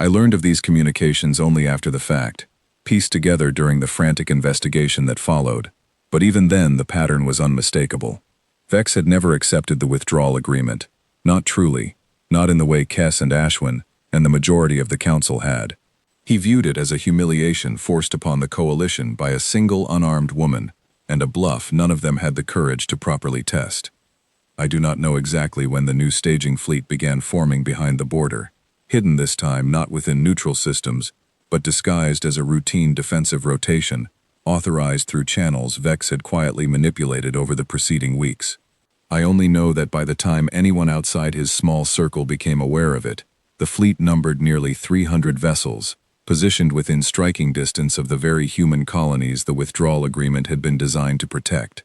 I learned of these communications only after the fact, pieced together during the frantic investigation that followed, but even then the pattern was unmistakable. Vex had never accepted the withdrawal agreement, not truly, not in the way Kess and Ashwin and the majority of the council had. He viewed it as a humiliation forced upon the coalition by a single unarmed woman, and a bluff none of them had the courage to properly test. I do not know exactly when the new staging fleet began forming behind the border, hidden this time not within neutral systems, but disguised as a routine defensive rotation, authorized through channels Vex had quietly manipulated over the preceding weeks. I only know that by the time anyone outside his small circle became aware of it, the The fleet numbered nearly 300 vessels, positioned within striking distance of the very human colonies the withdrawal agreement had been designed to protect.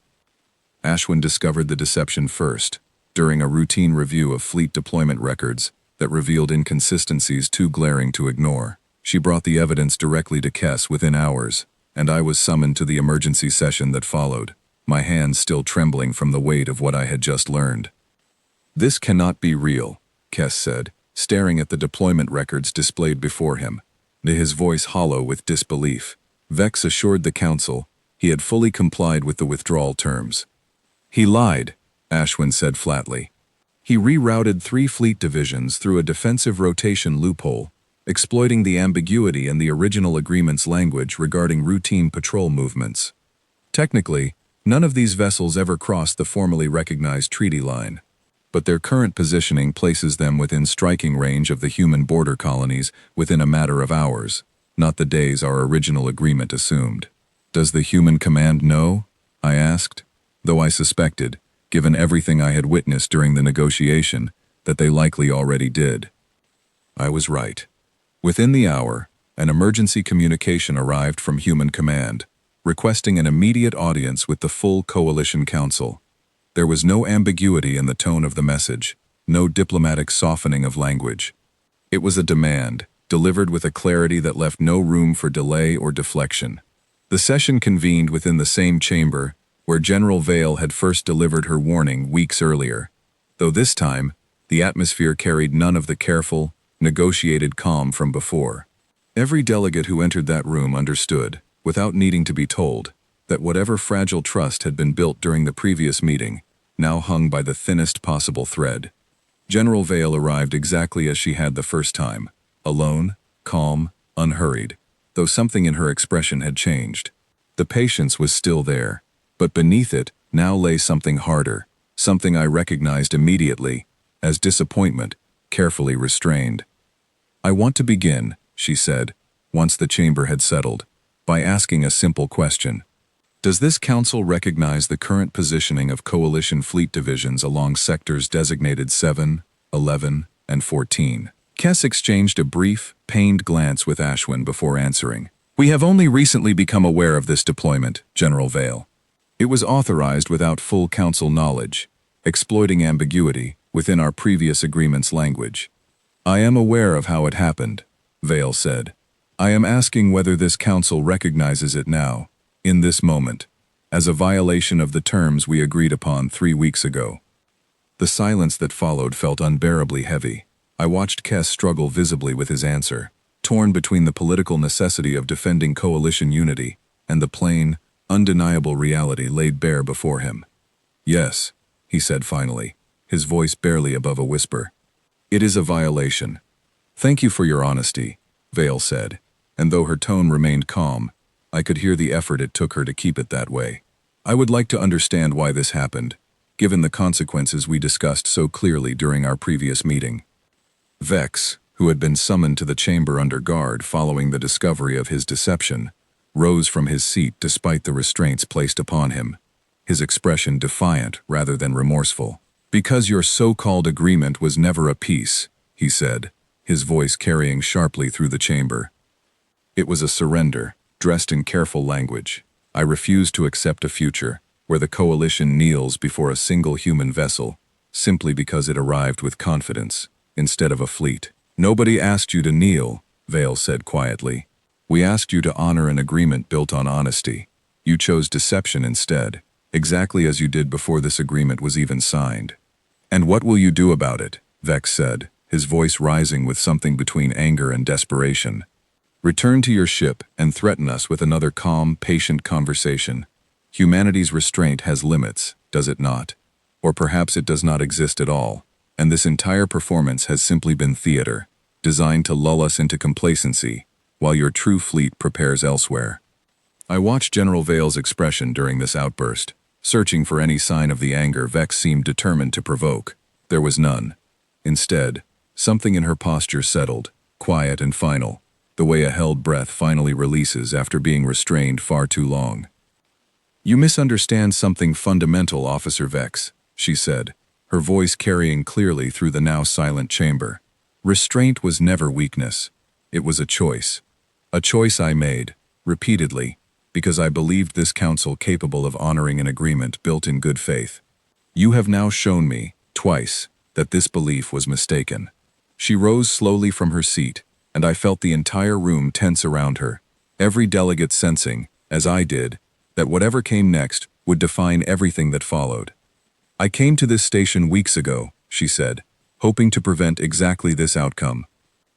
Ashwin discovered the deception first, during a routine review of fleet deployment records that revealed inconsistencies too glaring to ignore. She brought the evidence directly to Kess within hours, and I was summoned to the emergency session that followed, my hands still trembling from the weight of what I had just learned. "This cannot be real," Kess said, staring at the deployment records displayed before him, his voice hollow with disbelief. Vex assured the council he had fully complied with the withdrawal terms. "He lied," Ashwin said flatly. "He rerouted 3 fleet divisions through a defensive rotation loophole, exploiting the ambiguity in the original agreement's language regarding routine patrol movements. Technically, none of these vessels ever crossed the formally recognized treaty line, but their current positioning places them within striking range of the human border colonies within a matter of hours, not the days our original agreement assumed." "Does the human command know?" I asked, though I suspected, given everything I had witnessed during the negotiation, that they likely already did. I was right. Within the hour, an emergency communication arrived from Human Command, requesting an immediate audience with the full Coalition Council. There was no ambiguity in the tone of the message, no diplomatic softening of language. It was a demand, delivered with a clarity that left no room for delay or deflection. The session convened within the same chamber where General Vale had first delivered her warning weeks earlier, though this time, the atmosphere carried none of the careful, negotiated calm from before. Every delegate who entered that room understood, without needing to be told, that whatever fragile trust had been built during the previous meeting now hung by the thinnest possible thread. General Vale arrived exactly as she had the first time, alone, calm, unhurried, though something in her expression had changed. The patience was still there, but beneath it now lay something harder, something I recognized immediately as disappointment, carefully restrained. "I want to begin," she said, once the chamber had settled, "by asking a simple question. Does this council recognize the current positioning of coalition fleet divisions along sectors designated 7, 11, and 14? Kess exchanged a brief, pained glance with Ashwin before answering. "We have only recently become aware of this deployment, General Vale. It was authorized without full council knowledge, exploiting ambiguity within our previous agreement's language." "I am aware of how it happened," Vale said. "I am asking whether this council recognizes it now, in this moment, as a violation of the terms we agreed upon 3 weeks ago." The silence that followed felt unbearably heavy. I watched Kess struggle visibly with his answer, torn between the political necessity of defending coalition unity and the plain, undeniable reality laid bare before him. "Yes," he said finally, his voice barely above a whisper. "It is a violation. Thank you for your honesty," Vale said, and though her tone remained calm, I could hear the effort it took her to keep it that way. "I would like to understand why this happened, given the consequences we discussed so clearly during our previous meeting." Vex, who had been summoned to the chamber under guard following the discovery of his deception, rose from his seat despite the restraints placed upon him, his expression defiant rather than remorseful. "Because your so-called agreement was never a peace," he said, his voice carrying sharply through the chamber. "It was a surrender, dressed in careful language. I refuse to accept a future where the coalition kneels before a single human vessel, simply because it arrived with confidence, instead of a fleet." "Nobody asked you to kneel," Vale said quietly. "We asked you to honor an agreement built on honesty. You chose deception instead, exactly as you did before this agreement was even signed." "And what will you do about it?" Vex said, his voice rising with something between anger and desperation. "Return to your ship and threaten us with another calm, patient conversation. Humanity's restraint has limits, does it not? Or perhaps it does not exist at all, and this entire performance has simply been theater, designed to lull us into complacency, while your true fleet prepares elsewhere." I watched General Vale's expression during this outburst, searching for any sign of the anger Vex seemed determined to provoke. There was none. Instead, something in her posture settled, quiet and final, the way a held breath finally releases after being restrained far too long. "You misunderstand something fundamental, Officer Vex," she said, her voice carrying clearly through the now silent chamber. Restraint was never weakness. It was a choice. A choice I made, repeatedly, because I believed this council capable of honoring an agreement built in good faith. You have now shown me, twice, that this belief was mistaken. She rose slowly from her seat, and I felt the entire room tense around her, every delegate sensing, as I did, that whatever came next would define everything that followed. I came to this station weeks ago, she said, hoping to prevent exactly this outcome.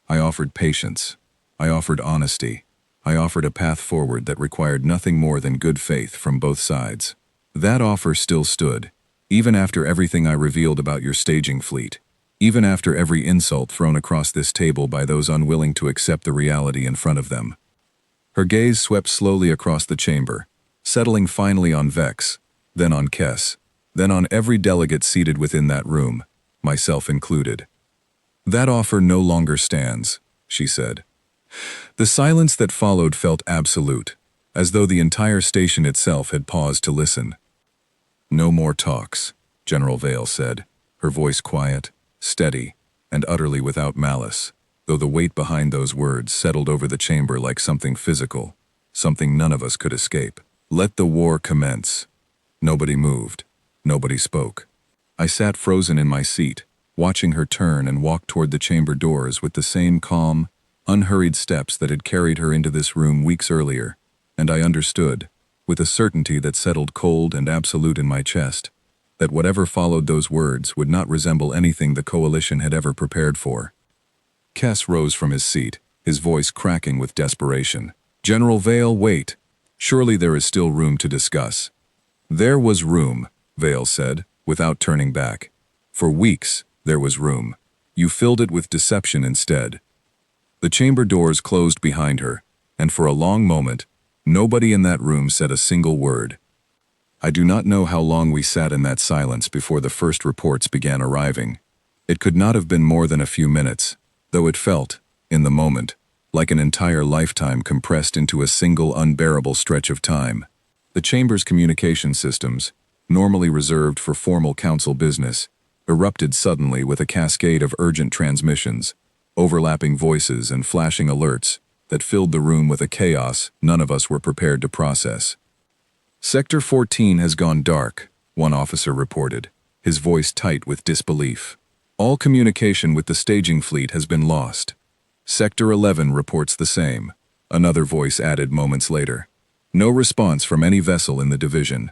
I offered patience. I offered honesty. I offered a path forward that required nothing more than good faith from both sides. That offer still stood, even after everything I revealed about your staging fleet, even after every insult thrown across this table by those unwilling to accept the reality in front of them. Her gaze swept slowly across the chamber, settling finally on Vex, then on Kess, then on every delegate seated within that room, myself included. That offer no longer stands, she said. The silence that followed felt absolute, as though the entire station itself had paused to listen. No more talks, General Vale said, her voice quiet, steady, and utterly without malice, though the weight behind those words settled over the chamber like something physical, something none of us could escape. Let the war commence. Nobody moved. Nobody spoke. I sat frozen in my seat, watching her turn and walk toward the chamber doors with the same calm, unhurried steps that had carried her into this room weeks earlier, and I understood, with a certainty that settled cold and absolute in my chest, that whatever followed those words would not resemble anything the coalition had ever prepared for. Kess rose from his seat, his voice cracking with desperation. General Vale, wait. Surely there is still room to discuss. There was room, Vale said, without turning back. For weeks, there was room. You filled it with deception instead. The chamber doors closed behind her, and for a long moment, nobody in that room said a single word. I do not know how long we sat in that silence before the first reports began arriving. It could not have been more than a few minutes, though it felt, in the moment, like an entire lifetime compressed into a single unbearable stretch of time. The chamber's communication systems, normally reserved for formal council business, erupted suddenly with a cascade of urgent transmissions, overlapping voices and flashing alerts that filled the room with a chaos none of us were prepared to process. Sector 14 has gone dark, one officer reported, his voice tight with disbelief. All communication with the staging fleet has been lost. Sector 11 reports the same, another voice added moments later. No response from any vessel in the division.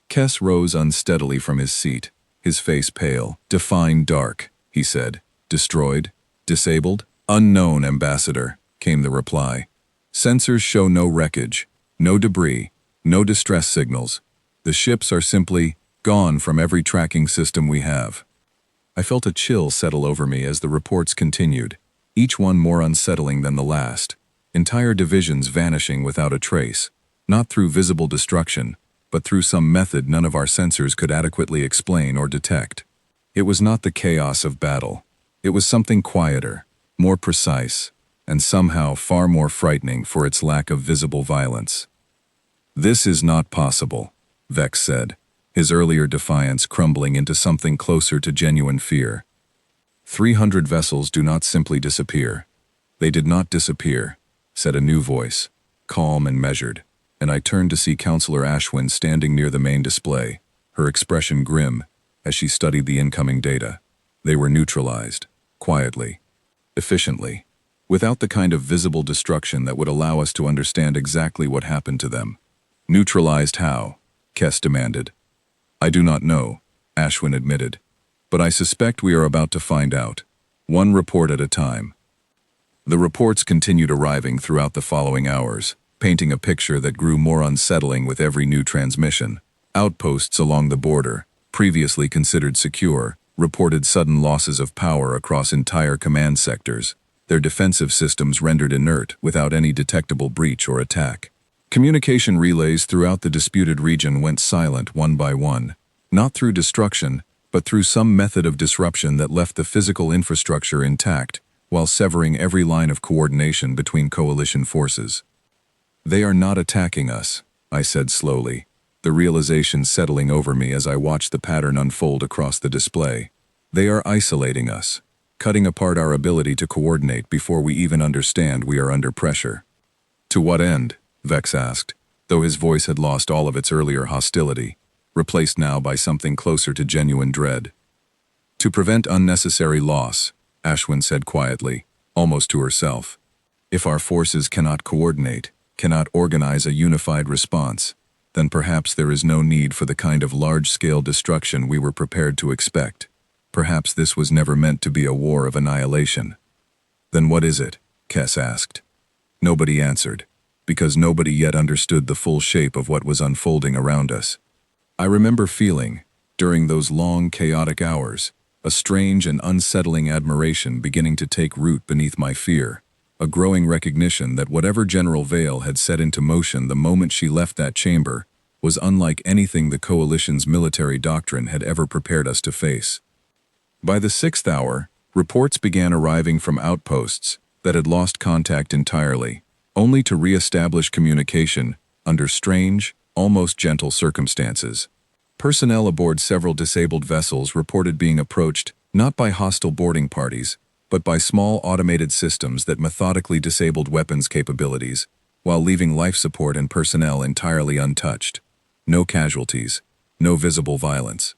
Kess rose unsteadily from his seat, his face pale. Define dark, he said. Destroyed? Disabled? Unknown, Ambassador, came the reply. Sensors show no wreckage, no debris, no distress signals. The ships are simply gone from every tracking system we have. I felt a chill settle over me as the reports continued, each one more unsettling than the last. Entire divisions vanishing without a trace, not through visible destruction, but through some method none of our sensors could adequately explain or detect. It was not the chaos of battle. It was something quieter, more precise, and somehow far more frightening for its lack of visible violence. This is not possible, Vex said, his earlier defiance crumbling into something closer to genuine fear. 300 vessels do not simply disappear. They did not disappear, said a new voice, calm and measured, and I turned to see Counselor Ashwin standing near the main display, her expression grim as she studied the incoming data. They were neutralized, quietly, efficiently, without the kind of visible destruction that would allow us to understand exactly what happened to them. Neutralized how? Kess demanded. I do not know, Ashwin admitted, but I suspect we are about to find out, one report at a time. The reports continued arriving throughout the following hours, painting a picture that grew more unsettling with every new transmission. Outposts along the border, previously considered secure, reported sudden losses of power across entire command sectors, their defensive systems rendered inert without any detectable breach or attack. Communication relays throughout the disputed region went silent one by one, not through destruction, but through some method of disruption that left the physical infrastructure intact, while severing every line of coordination between coalition forces. They are not attacking us, I said slowly, the realization settling over me as I watched the pattern unfold across the display. They are isolating us, cutting apart our ability to coordinate before we even understand we are under pressure. To what end? Vex asked, though his voice had lost all of its earlier hostility, replaced now by something closer to genuine dread. To prevent unnecessary loss, Ashwin said quietly, almost to herself. If our forces cannot coordinate, cannot organize a unified response, then perhaps there is no need for the kind of large-scale destruction we were prepared to expect. Perhaps this was never meant to be a war of annihilation. Then what is it? Kess asked. Nobody answered, because nobody yet understood the full shape of what was unfolding around us. I remember feeling, during those long, chaotic hours, a strange and unsettling admiration beginning to take root beneath my fear, a growing recognition that whatever General Vale had set into motion the moment she left that chamber was unlike anything the Coalition's military doctrine had ever prepared us to face. By the 6th hour, reports began arriving from outposts that had lost contact entirely, only to re-establish communication under strange, almost gentle circumstances. Personnel aboard several disabled vessels reported being approached not by hostile boarding parties, but by small automated systems that methodically disabled weapons capabilities, while leaving life support and personnel entirely untouched. No casualties, no visible violence.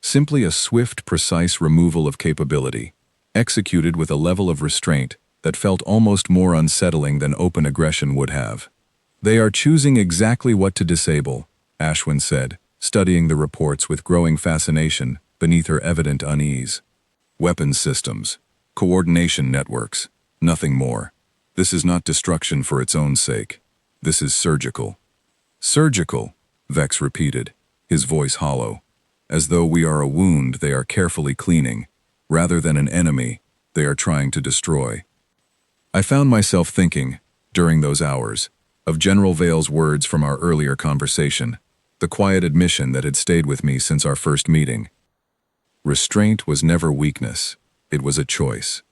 Simply a swift, precise removal of capability, executed with a level of restraint that felt almost more unsettling than open aggression would have. They are choosing exactly what to disable, Ashwin said, studying the reports with growing fascination beneath her evident unease. Weapons systems, coordination networks, nothing more. This is not destruction for its own sake. This is surgical. Surgical, Vex repeated, his voice hollow. As though we are a wound they are carefully cleaning, rather than an enemy they are trying to destroy. I found myself thinking, during those hours, of General Vale's words from our earlier conversation, the quiet admission that had stayed with me since our first meeting. Restraint was never weakness, it was a choice.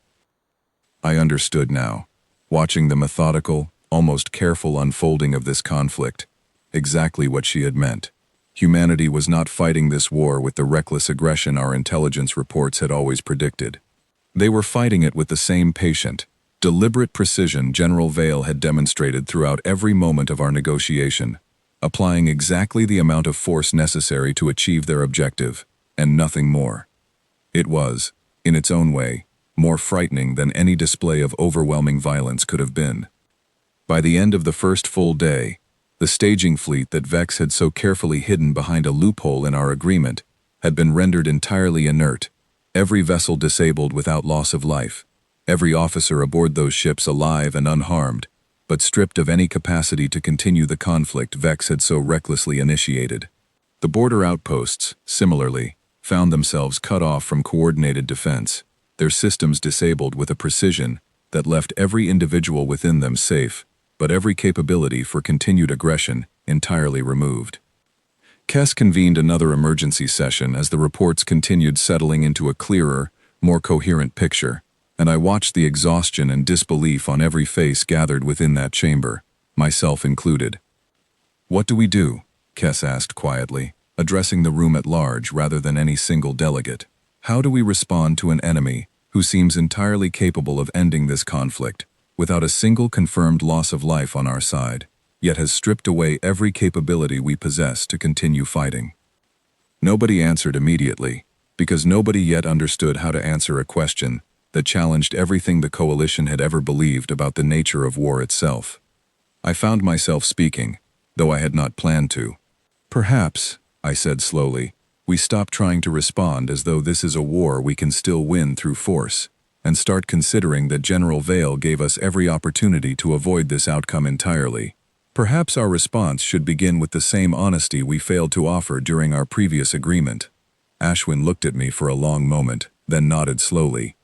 I understood now, watching the methodical, almost careful unfolding of this conflict, exactly what she had meant. Humanity was not fighting this war with the reckless aggression our intelligence reports had always predicted. They were fighting it with the same patient, deliberate precision General Vale had demonstrated throughout every moment of our negotiation, applying exactly the amount of force necessary to achieve their objective, and nothing more. It was, in its own way, more frightening than any display of overwhelming violence could have been. By the end of the first full day, the staging fleet that Vex had so carefully hidden behind a loophole in our agreement had been rendered entirely inert, every vessel disabled without loss of life, every officer aboard those ships alive and unharmed, but stripped of any capacity to continue the conflict Vex had so recklessly initiated. The border outposts, similarly, found themselves cut off from coordinated defense, their systems disabled with a precision that left every individual within them safe, but every capability for continued aggression entirely removed. Kess convened another emergency session as the reports continued settling into a clearer, more coherent picture, and I watched the exhaustion and disbelief on every face gathered within that chamber, myself included. "What do we do?" Kess asked quietly, addressing the room at large rather than any single delegate. "How do we respond to an enemy who seems entirely capable of ending this conflict, without a single confirmed loss of life on our side, yet has stripped away every capability we possess to continue fighting?" Nobody answered immediately, because nobody yet understood how to answer a question that challenged everything the Coalition had ever believed about the nature of war itself. I found myself speaking, though I had not planned to. "Perhaps," I said slowly, "we stop trying to respond as though this is a war we can still win through force, and start considering that General Vale gave us every opportunity to avoid this outcome entirely. Perhaps our response should begin with the same honesty we failed to offer during our previous agreement." Ashwin looked at me for a long moment, then nodded slowly.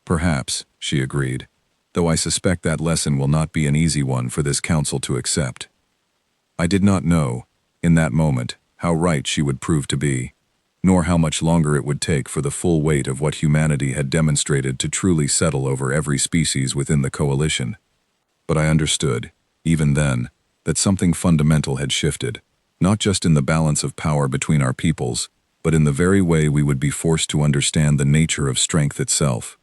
"Perhaps," she agreed, "though I suspect that lesson will not be an easy one for this council to accept." I did not know, in that moment, how right she would prove to be, nor how much longer it would take for the full weight of what humanity had demonstrated to truly settle over every species within the Coalition. But I understood, even then, that something fundamental had shifted, not just in the balance of power between our peoples, but in the very way we would be forced to understand the nature of strength itself.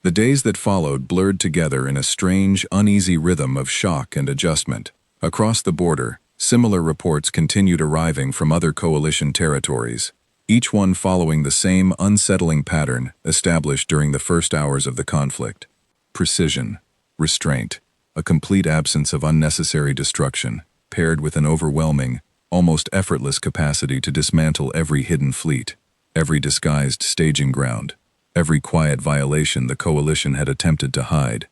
The days that followed blurred together in a strange, uneasy rhythm of shock and adjustment. Across the border, similar reports continued arriving from other coalition territories, each one following the same unsettling pattern established during the first hours of the conflict. Precision, restraint, a complete absence of unnecessary destruction, paired with an overwhelming, almost effortless capacity to dismantle every hidden fleet, every disguised staging ground, every quiet violation the coalition had attempted to hide.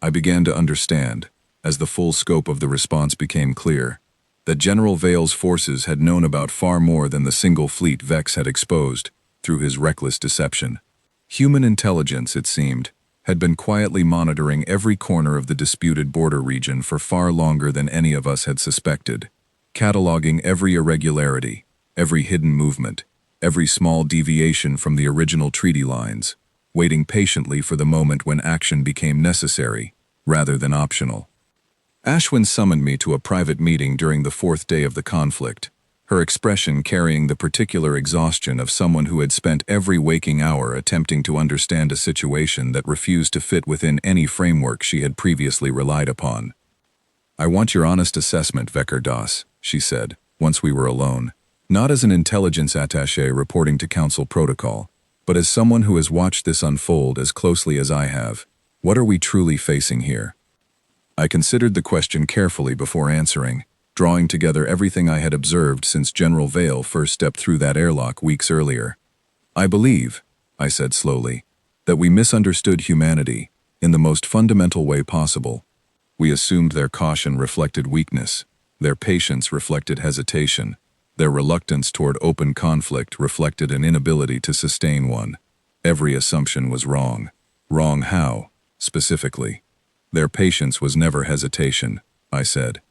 I began to understand, as the full scope of the response became clear, that General Vale's forces had known about far more than the single fleet Vex had exposed through his reckless deception. Human intelligence, it seemed, had been quietly monitoring every corner of the disputed border region for far longer than any of us had suspected, cataloging every irregularity, every hidden movement, every small deviation from the original treaty lines, waiting patiently for the moment when action became necessary, rather than optional. Ashwin summoned me to a private meeting during the fourth day of the conflict, her expression carrying the particular exhaustion of someone who had spent every waking hour attempting to understand a situation that refused to fit within any framework she had previously relied upon. "I want your honest assessment, Veker Das," she said, once we were alone, "not as an intelligence attaché reporting to council protocol, but as someone who has watched this unfold as closely as I have. What are we truly facing here?" I considered the question carefully before answering, drawing together everything I had observed since General Vale first stepped through that airlock weeks earlier. "I believe," I said slowly, "that we misunderstood humanity in the most fundamental way possible. We assumed their caution reflected weakness, their patience reflected hesitation, their reluctance toward open conflict reflected an inability to sustain one. Every assumption was wrong. Wrong how, specifically? Their patience was never hesitation," I said.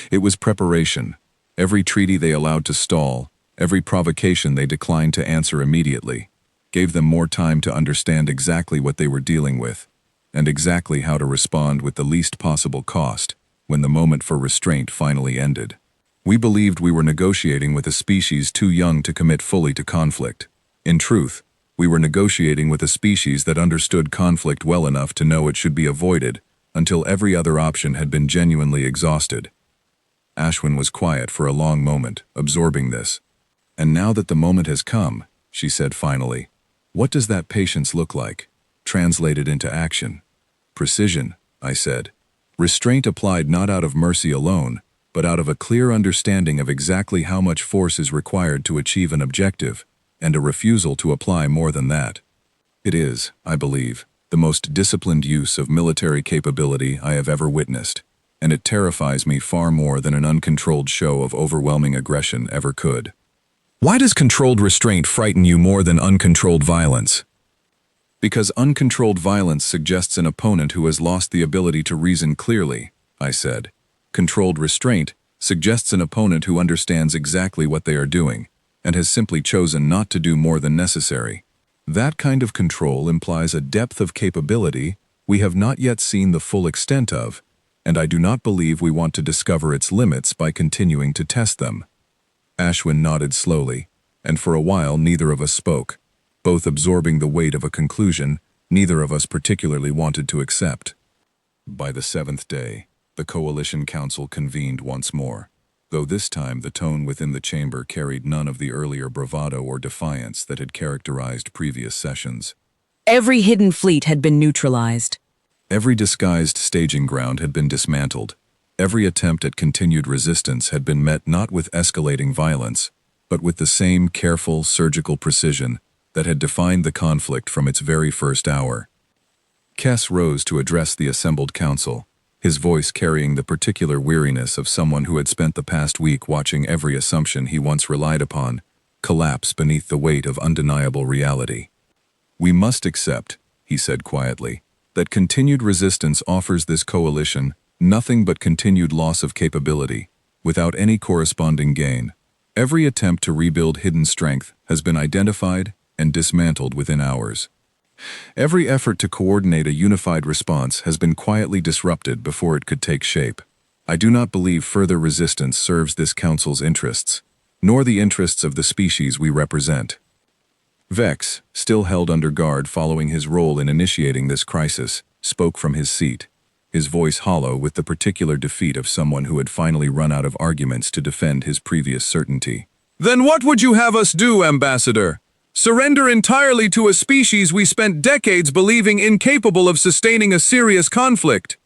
"It was preparation. Every treaty they allowed to stall, every provocation they declined to answer immediately, gave them more time to understand exactly what they were dealing with, and exactly how to respond with the least possible cost when the moment for restraint finally ended. We believed we were negotiating with a species too young to commit fully to conflict. In truth, we were negotiating with a species that understood conflict well enough to know it should be avoided until every other option had been genuinely exhausted." Ashwin was quiet for a long moment, absorbing this. "And now that the moment has come," she said finally, "what does that patience look like, translated into action?" "Precision," I said. "Restraint applied not out of mercy alone, but out of a clear understanding of exactly how much force is required to achieve an objective, and a refusal to apply more than that. It is, I believe, the most disciplined use of military capability I have ever witnessed, and it terrifies me far more than an uncontrolled show of overwhelming aggression ever could." "Why does controlled restraint frighten you more than uncontrolled violence?" "Because uncontrolled violence suggests an opponent who has lost the ability to reason clearly," I said. "Controlled restraint suggests an opponent who understands exactly what they are doing, and has simply chosen not to do more than necessary. That kind of control implies a depth of capability we have not yet seen the full extent of, and I do not believe we want to discover its limits by continuing to test them." Ashwin nodded slowly, and for a while neither of us spoke, both absorbing the weight of a conclusion neither of us particularly wanted to accept. By the seventh day, the Coalition Council convened once more, though this time the tone within the chamber carried none of the earlier bravado or defiance that had characterized previous sessions. Every hidden fleet had been neutralized. Every disguised staging ground had been dismantled. Every attempt at continued resistance had been met not with escalating violence, but with the same careful, surgical precision that had defined the conflict from its very first hour. Kess rose to address the assembled council, his voice carrying the particular weariness of someone who had spent the past week watching every assumption he once relied upon collapse beneath the weight of undeniable reality. "We must accept," he said quietly, "that continued resistance offers this coalition nothing but continued loss of capability, without any corresponding gain. Every attempt to rebuild hidden strength has been identified and dismantled within hours. Every effort to coordinate a unified response has been quietly disrupted before it could take shape. I do not believe further resistance serves this council's interests, nor the interests of the species we represent." Vex, still held under guard following his role in initiating this crisis, spoke from his seat, his voice hollow with the particular defeat of someone who had finally run out of arguments to defend his previous certainty. "Then what would you have us do, Ambassador? Surrender entirely to a species we spent decades believing incapable of sustaining a serious conflict?"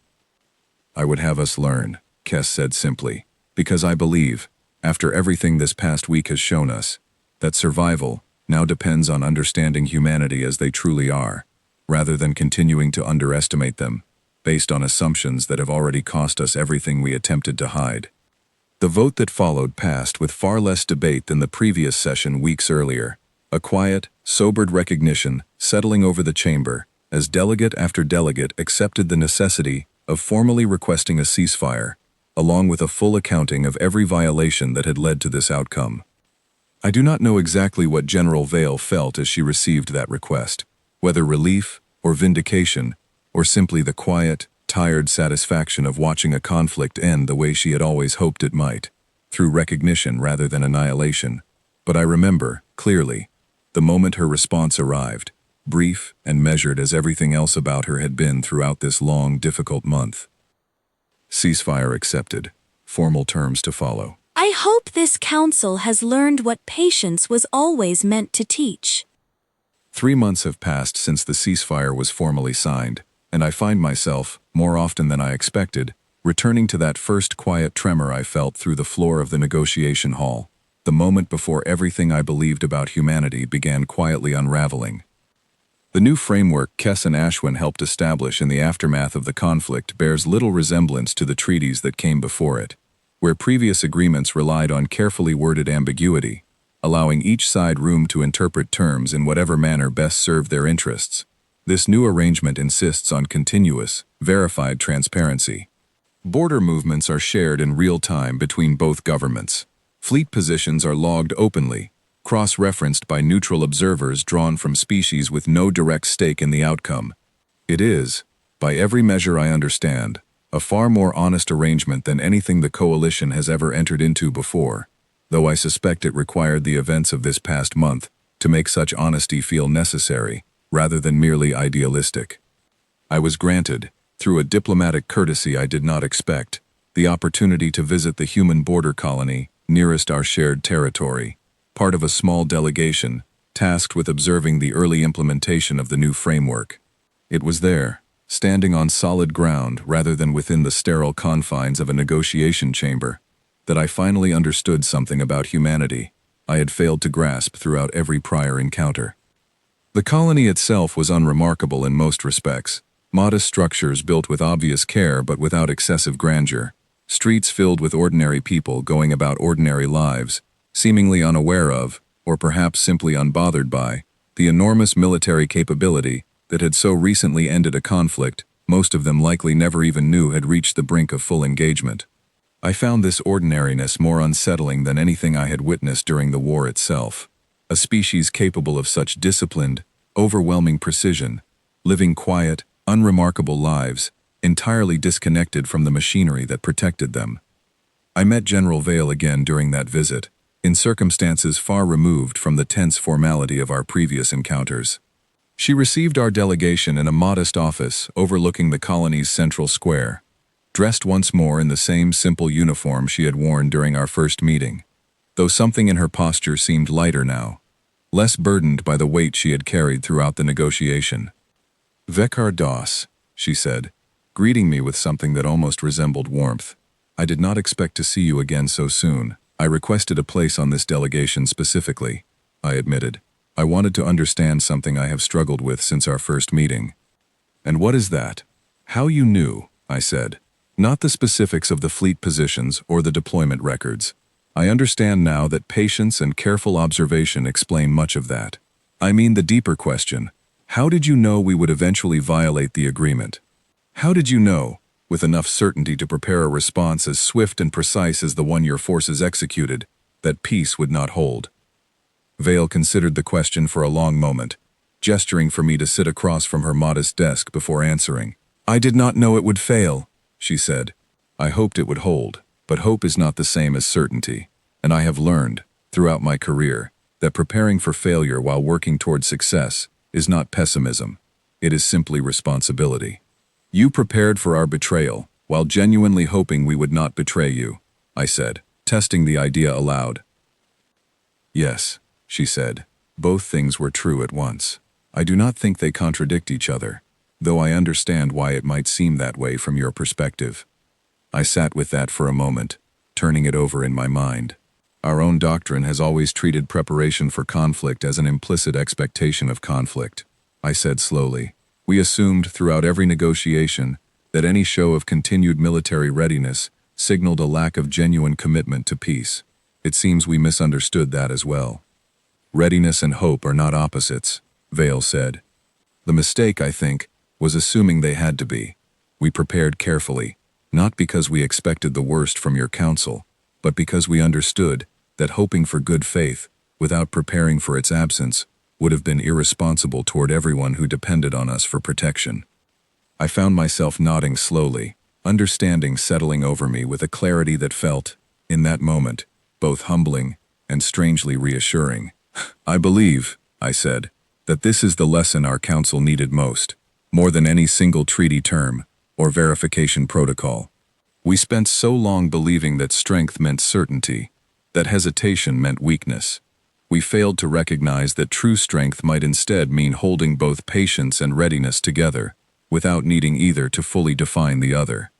"I would have us learn," Kess said simply, "because I believe, after everything this past week has shown us, that survival now depends on understanding humanity as they truly are, rather than continuing to underestimate them, based on assumptions that have already cost us everything we attempted to hide." The vote that followed passed with far less debate than the previous session weeks earlier, a quiet, sobered recognition settling over the chamber as delegate after delegate accepted the necessity of formally requesting a ceasefire, along with a full accounting of every violation that had led to this outcome. I do not know exactly what General Vale felt as she received that request, whether relief or vindication, or simply the quiet, tired satisfaction of watching a conflict end the way she had always hoped it might, through recognition rather than annihilation. But I remember, clearly, the moment her response arrived, brief and measured as everything else about her had been throughout this long, difficult month. Ceasefire accepted. Formal terms to follow. I hope this council has learned what patience was always meant to teach. 3 months have passed since the ceasefire was formally signed, and I find myself, more often than I expected, returning to that first quiet tremor I felt through the floor of the negotiation hall, the moment before everything I believed about humanity began quietly unraveling. The new framework Kess and Ashwin helped establish in the aftermath of the conflict bears little resemblance to the treaties that came before it, where previous agreements relied on carefully worded ambiguity, allowing each side room to interpret terms in whatever manner best served their interests. This new arrangement insists on continuous, verified transparency. Border movements are shared in real time between both governments. Fleet positions are logged openly, cross-referenced by neutral observers drawn from species with no direct stake in the outcome. It is, by every measure I understand, a far more honest arrangement than anything the Coalition has ever entered into before, though I suspect it required the events of this past month to make such honesty feel necessary, rather than merely idealistic. I was granted, through a diplomatic courtesy I did not expect, the opportunity to visit the human border colony nearest our shared territory, part of a small delegation tasked with observing the early implementation of the new framework. It was there, standing on solid ground rather than within the sterile confines of a negotiation chamber, that I finally understood something about humanity I had failed to grasp throughout every prior encounter. The colony itself was unremarkable in most respects, modest structures built with obvious care but without excessive grandeur, streets filled with ordinary people going about ordinary lives, seemingly unaware of, or perhaps simply unbothered by, the enormous military capability that had so recently ended a conflict most of them likely never even knew had reached the brink of full engagement. I found this ordinariness more unsettling than anything I had witnessed during the war itself. A species capable of such disciplined, overwhelming precision, living quiet, unremarkable lives, entirely disconnected from the machinery that protected them. I met General Vale again during that visit, in circumstances far removed from the tense formality of our previous encounters. She received our delegation in a modest office overlooking the colony's central square, dressed once more in the same simple uniform she had worn during our first meeting, though something in her posture seemed lighter now, less burdened by the weight she had carried throughout the negotiation. "Vekar Das," she said, greeting me with something that almost resembled warmth. "I did not expect to see you again so soon. I requested a place on this delegation specifically," I admitted. "I wanted to understand something I have struggled with since our first meeting." "And what is that?" "How you knew," I said. "Not the specifics of the fleet positions or the deployment records. I understand now that patience and careful observation explain much of that. I mean the deeper question. How did you know we would eventually violate the agreement? How did you know, with enough certainty to prepare a response as swift and precise as the one your forces executed, that peace would not hold?" Vale considered the question for a long moment, gesturing for me to sit across from her modest desk before answering. "I did not know it would fail," she said. "I hoped it would hold, but hope is not the same as certainty, and I have learned, throughout my career, that preparing for failure while working toward success is not pessimism, it is simply responsibility. You prepared for our betrayal, while genuinely hoping we would not betray you, I said, testing the idea aloud. Yes, she said. Both things were true at once. I do not think they contradict each other, though I understand why it might seem that way from your perspective. I sat with that for a moment, turning it over in my mind. Our own doctrine has always treated preparation for conflict as an implicit expectation of conflict, I said slowly. We assumed throughout every negotiation that any show of continued military readiness signaled a lack of genuine commitment to peace. It seems we misunderstood that as well. Readiness and hope are not opposites, Vale said. The mistake, I think, was assuming they had to be. We prepared carefully, not because we expected the worst from your counsel, but because we understood that hoping for good faith, without preparing for its absence, would have been irresponsible toward everyone who depended on us for protection. I found myself nodding slowly, understanding settling over me with a clarity that felt, in that moment, both humbling and strangely reassuring. I believe, I said, that this is the lesson our council needed most, more than any single treaty term or verification protocol. We spent so long believing that strength meant certainty, that hesitation meant weakness. We failed to recognize that true strength might instead mean holding both patience and readiness together, without needing either to fully define the other.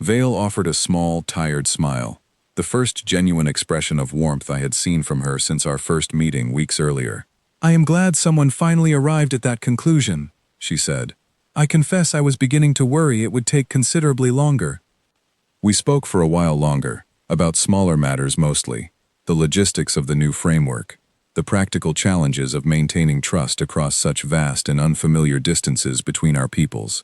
Vale offered a small, tired smile, the first genuine expression of warmth I had seen from her since our first meeting weeks earlier. I am glad someone finally arrived at that conclusion, she said. I confess I was beginning to worry it would take considerably longer. We spoke for a while longer, about smaller matters mostly, the logistics of the new framework, the practical challenges of maintaining trust across such vast and unfamiliar distances between our peoples.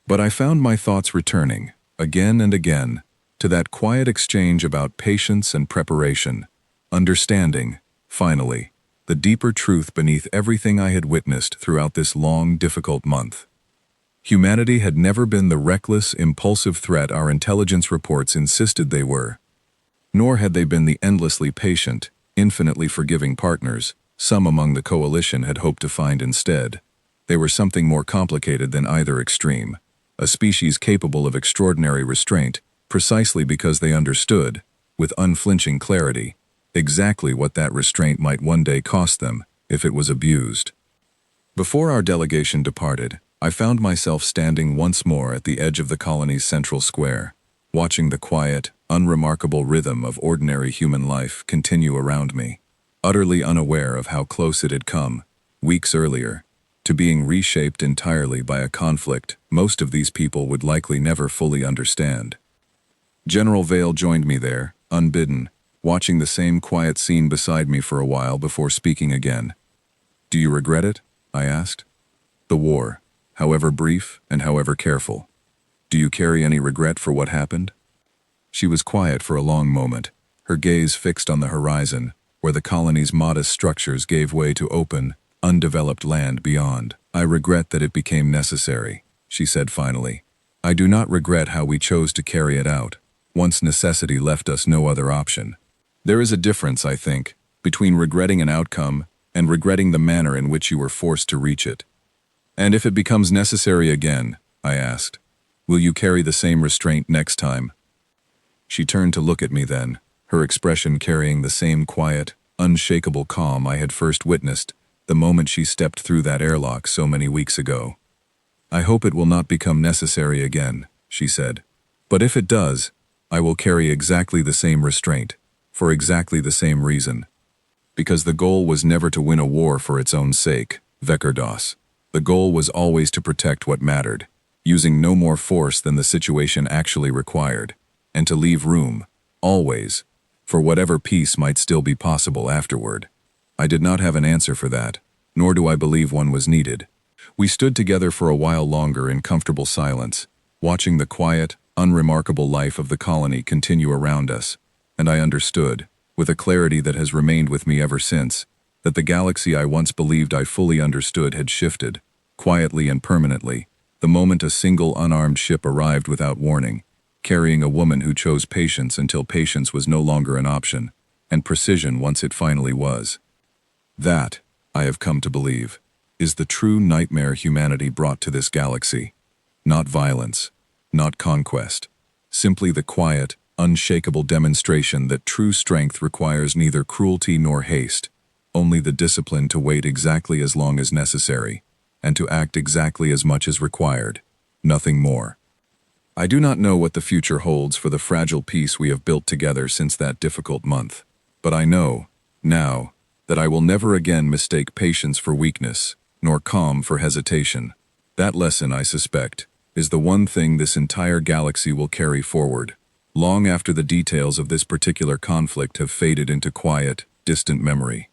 But I found my thoughts returning, again and again, to that quiet exchange about patience and preparation, understanding, finally, the deeper truth beneath everything I had witnessed throughout this long, difficult month. Humanity had never been the reckless, impulsive threat our intelligence reports insisted they were, nor had they been the endlessly patient, infinitely forgiving partners some among the coalition had hoped to find instead. They were something more complicated than either extreme, a species capable of extraordinary restraint, precisely because they understood, with unflinching clarity, exactly what that restraint might one day cost them if it was abused. Before our delegation departed, I found myself standing once more at the edge of the colony's central square, watching the quiet, unremarkable rhythm of ordinary human life continue around me, utterly unaware of how close it had come, weeks earlier, to being reshaped entirely by a conflict most of these people would likely never fully understand. General Vale joined me there, unbidden, watching the same quiet scene beside me for a while before speaking again. Do you regret it? I asked. The war, however brief and however careful. Do you carry any regret for what happened? She was quiet for a long moment, her gaze fixed on the horizon, where the colony's modest structures gave way to open, undeveloped land beyond. I regret that it became necessary, she said finally. I do not regret how we chose to carry it out, once necessity left us no other option. There is a difference, I think, between regretting an outcome and regretting the manner in which you were forced to reach it. And if it becomes necessary again, I asked, will you carry the same restraint next time? She turned to look at me then, her expression carrying the same quiet, unshakable calm I had first witnessed the moment she stepped through that airlock so many weeks ago. I hope it will not become necessary again, she said. But if it does, I will carry exactly the same restraint, for exactly the same reason. Because the goal was never to win a war for its own sake, Vekerdos. The goal was always to protect what mattered, using no more force than the situation actually required, and to leave room, always, for whatever peace might still be possible afterward. I did not have an answer for that, nor do I believe one was needed. We stood together for a while longer in comfortable silence, watching the quiet, unremarkable life of the colony continue around us, and I understood, with a clarity that has remained with me ever since, that the galaxy I once believed I fully understood had shifted, quietly and permanently, the moment a single unarmed ship arrived without warning, carrying a woman who chose patience until patience was no longer an option, and precision once it finally was. That, I have come to believe, is the true nightmare humanity brought to this galaxy. Not violence, not conquest, simply the quiet, unshakable demonstration that true strength requires neither cruelty nor haste, only the discipline to wait exactly as long as necessary, and to act exactly as much as required, nothing more. I do not know what the future holds for the fragile peace we have built together since that difficult month, but I know, now, that I will never again mistake patience for weakness, nor calm for hesitation. That lesson, I suspect, is the one thing this entire galaxy will carry forward, long after the details of this particular conflict have faded into quiet, distant memory.